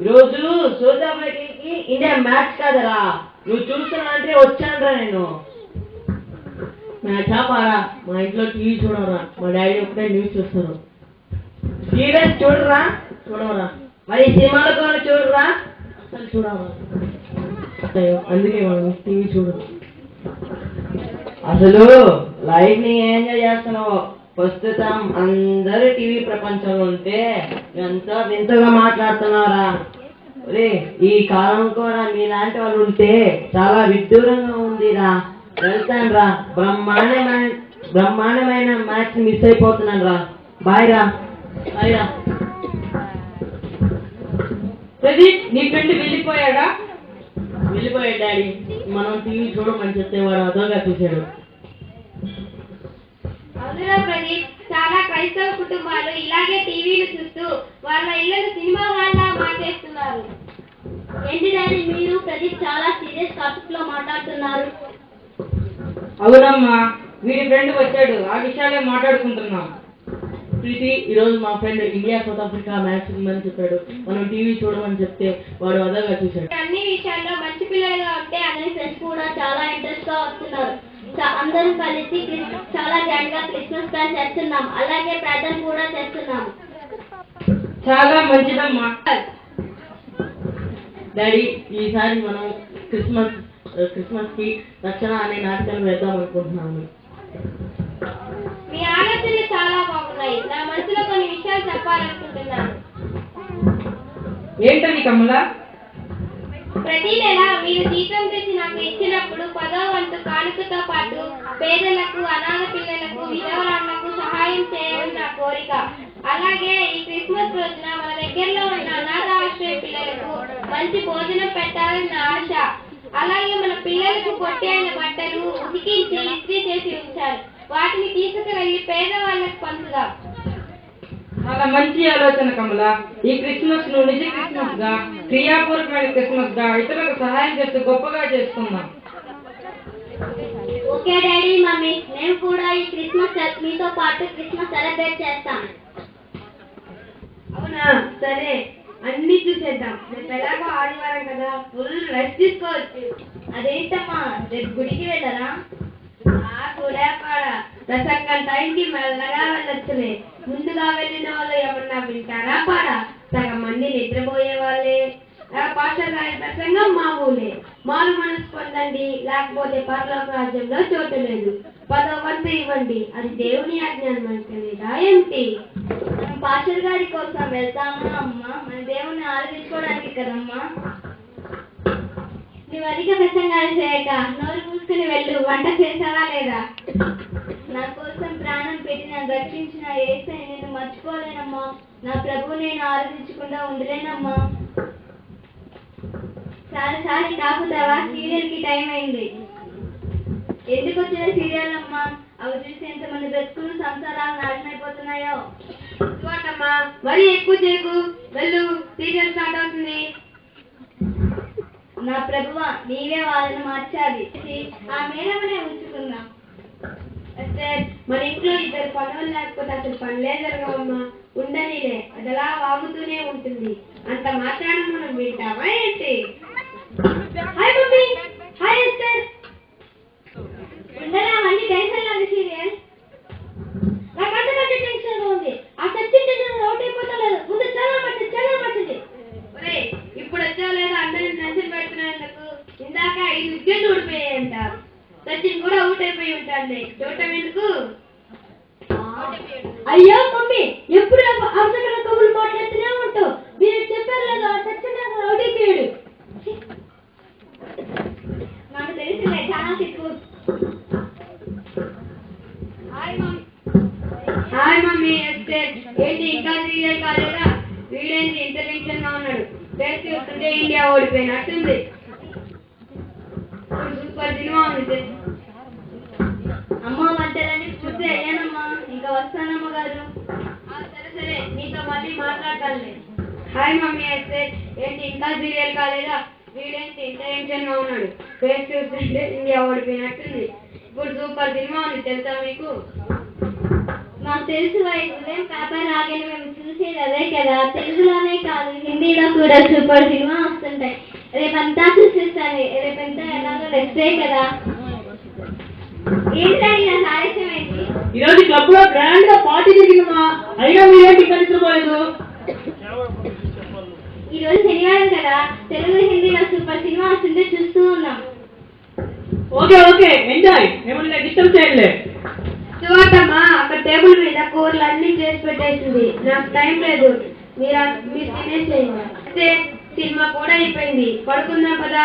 ఈరోజు సౌత్ ఆఫ్రికాకి ఇండియా మ్యాచ్ కాదరా. నువ్వు చూస్తున్నా అంటే వచ్చానరా నేను. మ్యాచ్ ఆపారా? మా ఇంట్లో టీవీ చూడరా. మా డాడీ ఒకటే న్యూస్ చూస్తారు. టీవీ చూడరా? చూడవరా? మరి సినిమాలు కూడా చూడరా? అసలు చూడవరా? అందుకే మనం టీవీ చూడరు. అసలు లైఫ్ ని ఎంజాయ్ చేస్తున్నావు. ప్రస్తుతం అందరూ టీవీ ప్రపంచంలో ఉంటే ఎంతో వింతగా మాట్లాడుతున్నారా? ఈ కాలం కూడా మీలాంటి వాళ్ళు ఉంటే చాలా విడ్డూరంగా ఉందిరా. వెళ్తాను రా. బ్రహ్మాండమైన మ్యాచ్ మిస్ అయిపోతున్నాను రా. బాయ్ రా. బాయ్ రా. ప్రదీప్, నీ ఫ్రెండ్ వెళ్ళిపోయాడా? వెళ్ళిపోయాడు డాడీ. మనం టీవీ చూడమని చెప్తే వాడు అదోగా చూశాడు. అవునురా ప్రదీప్, చాలా క్రైస్తవ కుటుంబాలు ఇలాగే టీవీలు చూస్తూ వాళ్ళ ఇళ్లను సినిమా హాల్లా మార్చేస్తున్నారు. ఏంటి డాడీ, మీరు ప్రదీప్ చాలా సీరియస్ టాపిక్ లో మాట్లాడుతున్నారు? అవునమ్మా, వీడి ఫ్రెండ్ వచ్చాడు, ఆ విషయాలే మాట్లాడుకుంటున్నాం. ప్రీతి, ఈరోజు మా friend India south Africa match ఉందని చెప్పాడు. మనం టీవీ చూడమని చెప్తే వాడు అదోగా చూశాడు. అన్ని విషయాల్లో మంచి పిల్లలుగా ఉంటే అందరి ఫ్రెండ్స్ కూడా చాలా ఇంట్రెస్ట్ గా వస్తున్నారు. అందరం కలిసి చాలా గ్రాండ్ గా క్రిస్మస్ ప్లాన్ చేస్తున్నాం. అలాగే ప్రార్థన కూడా చేస్తున్నాము. చాలా మంచిదమ్మా. డాడీ, ఈసారి మనం క్రిస్మస్ కి రచన అనే నాటకాలు వేద్దాం అనుకుంటున్నాము. మీ ఆలోచనలు చాలా బాగున్నాయి. నా మనసులో కొన్ని విషయాలు చెప్పాలనుకుంటున్నాను. ఏంటది కమలా? ప్రతి నెల మీరు జీతం తెచ్చి నాకు ఇచ్చినప్పుడు 10వ వంతు కానుకతో పాటు పేదలకు, అనాథ పిల్లలకు, విధవరాళ్లకు సహాయం చేయాలని నా కోరిక. అలాగే ఈ క్రిస్మస్ రోజున మన దగ్గరలో ఉన్న అనాథ ఆశ్రయ పిల్లలకు మంచి భోజనం పెట్టాలని నా ఆశ. అలాగే మన పిల్లలకు పొట్టి అయిన బట్టలు ఉతికించి ఇస్త్రీ చేసి ఉంచారు. వాటిని తీసుకువెళ్లి పేదవాళ్ళకు పంచుదాం. చాలా మంచి ఆలోచన కమల. ఈ క్రిస్మస్ ను నిజ క్రిస్మస్ గా, క్రియాపూర్వకమైన క్రిస్మస్ గా, ఇతరులకు సహాయం చేస్తూ గొప్పగా చేసుకుందాం. ఓకే డాడీ, మమ్మీ, మేము కూడా ఈ క్రిస్మస్ మీతో పాటు క్రిస్మస్ సెలబ్రేట్ చేస్తాం. అవునా, సరే, అన్ని చూసేద్దాం. రేపు ఎలాగో ఆదివారం కదా, ఫుల్ రెస్ట్ తీసుకోవచ్చు. అదేంటమ్మా, రేపు గుడికి వెళ్ళరా? ప్రసంగం టైంకి మెల్లగా వెళ్ళొచ్చులే. ముందుగా వెళ్ళిన వాళ్ళు ఏమన్నా వింటారా? పాడా సగం మంది నిద్రపోయే వాళ్ళే. పాస్టర్ గారి ప్రసంగం మామూలే. మారు మనసు పొందండి, లేకపోతే పరలోక రాజ్యంలో చోటు లేదు. 10వ వంతు ఇవ్వండి, అది దేవుని ఆజ్ఞానం అనుకునేదా ఏంటి? మనం పాస్టర్ గారి కోసం వెళ్తామా అమ్మా? మన దేవుని ఆరాధించుకోవడానికి కదమ్మా. నువ్వు అధిక ప్రసంగాలు చేయక నోరు మూసుకుని వెళ్ళు. వంట చేసావా లేదా? నా కోసం ప్రాణం పెట్టి నన్ను రక్షించిన యేసయ్య నేను మర్చిపోలేనమ్మా. నా ప్రభువు నేను ఆరాధించకుండా ఉండలేనమ్మా. చాలాసారి కాపుతావా? సీరియల్ కి టైం అయింది. ఎందుకు వచ్చిన సీరియల్ అమ్మా? అవి చూసి ఎంతమంది బ్రతుకులు సంసారాలు నాశనమైపోతున్నాయో. చూడమ్మా, మరీ ఎక్కువ చేయకు. వెళ్ళు, సీరియల్ స్టార్ట్ అవుతుంది. నా ప్రభువా, నీవే వాళ్ళని మార్చాలి. ఆ మేడమనే ఉంచుకుందాం. మన ఇంట్లో ఇద్దరు పనులు లేకపోతే అసలు పనులే జరగవమ్మా. ఉండనిలే, అది అలా వాగుతూనే ఉంటుంది. అంత మాత్రాన మనం వింటామా ఏంటి? Hi mummy. Hi Esther. ఉండరా మళ్ళీ టెన్షన్ లాగా సీరియల్? నాకు అంతకంటే టెన్షన్ ఉంది. ఆ సచిన్ టెన్షన్ అవుట్ అయిపోతలేదు. ముందు చాలా మంచిది. ఒరే, ఇప్పుడు వచ్చా లేదా అందరిని టెన్షన్ పెడుతున్నందుకు. ఇందాక 5 వికెట్లు ఊడిపోయాయంట. సచిన్ కూడా అవుట్ అయిపోయి ఉంటాడు. చూడటం ఎందుకు? అయ్యో మమ్మీ, ఎప్పుడు అవసర కబుర్లు మాట్లాడుతూనే ఉంటావు. మీరు చెప్పారు లేదా సచిన్ అవుట్ అయిపోయాడు. నాకు తెలిసిందే, చాలా తిప్పు. Hi mummy. ఏంటి ఇంకా సీరియల్ కాలేదా? వీడేంటి ఇంత టెన్షన్ గా ఉన్నాడు? టెస్ట్ చూస్తుంటే ఇండియా ఓడిపోయినట్టుంది. సూపర్ సినిమా ఉంది. అమ్మ వంటలని పూర్తి అయ్యానమ్మా. ఇంకా వస్తానమ్మ గారు. సరే, నీతో మళ్ళీ మాట్లాడతానులే. Hi mummy. ఏంటి ఇంకా సీరియల్ కాలేదా? వీడేంటి ఇంత టెన్షన్ గా ఉన్నాడు? టెస్ట్ చూస్తుంటే ఇండియా ఓడిపోయినట్టుంది. ఇప్పుడు సూపర్ సినిమా ఉంది, తెలుసా మీకు? మాకు తెలుసు. ఉదయం పేపర్ రాగానే మేము చూసేది అదే కదా. తెలుగులోనే కాదు, హిందీలో కూడా సూపర్ సినిమా వస్తుంటాయి. రేపంతా చూసేస్తాను. రేపంతా ఎలాగో రెస్టే కదా. ఏంటండి నా సాహిత్యం ఏంటి? ఈరోజు క్లబ్ లో గ్రాండ్ గా పార్టీ జరిగిందమ్మా. అయినా మీరేంటి ఇక్కడ నిద్రపోలేదు? ఈ రోజు శనివారం కదా, తెలుగు హిందీలో సూపర్ సినిమా వస్తుంటే చూస్తూ ఉన్నాం. Okay, enjoy. ఏమన్నా డిస్టర్బ్ చేయండి. చూడమ్మా, అక్కడ టేబుల్ మీద కూరలు అన్ని చేసి పెట్టేసింది. నాకు టైం లేదు. మీరు తినేసేయండి. సినిమా కూడా అయిపోయింది. పడుకుందాం కదా.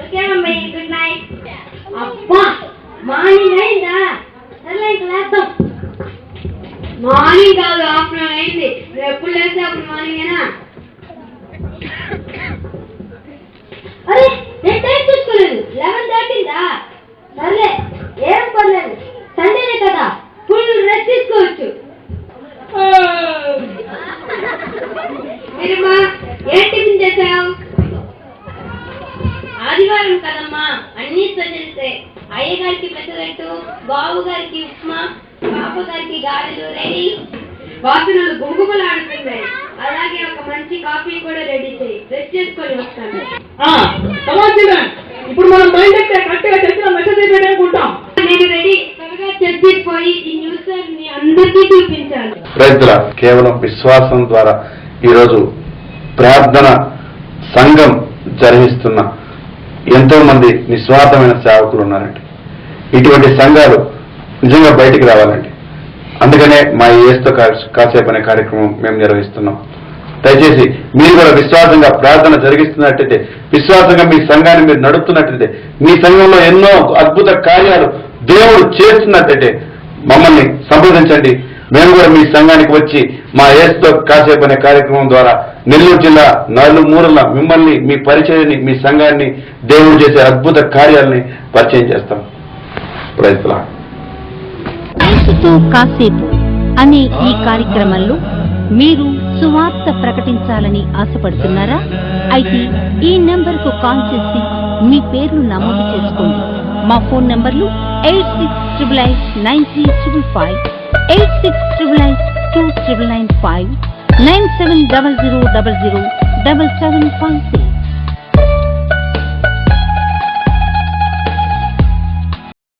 Okay mummy, good night. అబ్బా, మార్నింగ్ అయిందా? సరే, ఇంకా లేద్దాం. మార్నింగ్ కాదు, ఆఫ్టర్నూన్ అయింది. నువ్వు ఎప్పుడు లేస్తే అప్పుడు మార్నింగేనా? అరే, నేను టైం చూసుకోలేదు. 11 దాటిందా? సర్లే, ఏం పర్లేదు. సండేనే కదా, ఫుల్ రెస్ట్ తీసుకోవచ్చు. మీరమ్మా, ఏం టిఫిన్ చేశావు? ఆదివారం కదమ్మా, అన్ని స్పెషల్సే. అయ్యగారికి పెసరట్టు, బాబు గారికి ఉప్మా, పాప గారికి గారెలు రెడీ. వాసనలు గుంగుమలాడుతున్నాయి. అలాగే ఒక మంచి కాఫీ కూడా రెడీ చేయి. రెస్ట్ చేసుకొని వస్తాను. ఇప్పుడు మనం బయలుదేరితే కరెక్ట్గా చర్చిలో మెసేజ్ అయిపోయానుకుంటాం. నేను రెడీ. త్వరగా చర్చికి పోయి ఈ న్యూస్ ని అందరికీ చూపించాలి. రైతుల కేవలం విశ్వాసం ద్వారా ఈరోజు ప్రార్థన సంఘం జరిగిస్తున్న ఎంతో మంది నిస్వార్థమైన సేవకులు ఉన్నారండి. ఇటువంటి సంఘాలు నిజంగా బయటికి రావాలండి. అందుకనే మా యేసుతో కాసేపు అనే కార్యక్రమం మేము నిర్వహిస్తున్నాం. దయచేసి మీరు కూడా విశ్వాసంగా ప్రార్థన జరిగిస్తున్నట్టయితే, విశ్వాసంగా మీ సంఘాన్ని మీరు నడుపుతున్నట్టయితే, మీ సంఘంలో ఎన్నో అద్భుత కార్యాలు దేవుడు చేస్తున్నట్టయితే మమ్మల్ని సంప్రదించండి. మేము కూడా మీ సంఘానికి వచ్చి మా యేసుతో కాసేపు అనే కార్యక్రమం ద్వారా నెల్లూరు జిల్లా నలుమూలల మిమ్మల్ని, మీ పరిచయాన్ని, మీ సంఘాన్ని, దేవుడు చేసే అద్భుత కార్యాలని పరిచయం చేస్తాం. Praise Lord. యేసుతో కాసేపు అనే ఈ కార్యక్రమంలో మీరు సువార్త ప్రకటించాలని ఆశపడుతున్నారా? అయితే ఈ నెంబర్కు కాల్ చేసి మీ పేర్లు నమోదు చేసుకోండి. మా ఫోన్ నంబర్లు 86889355, 86882995, 9700007756.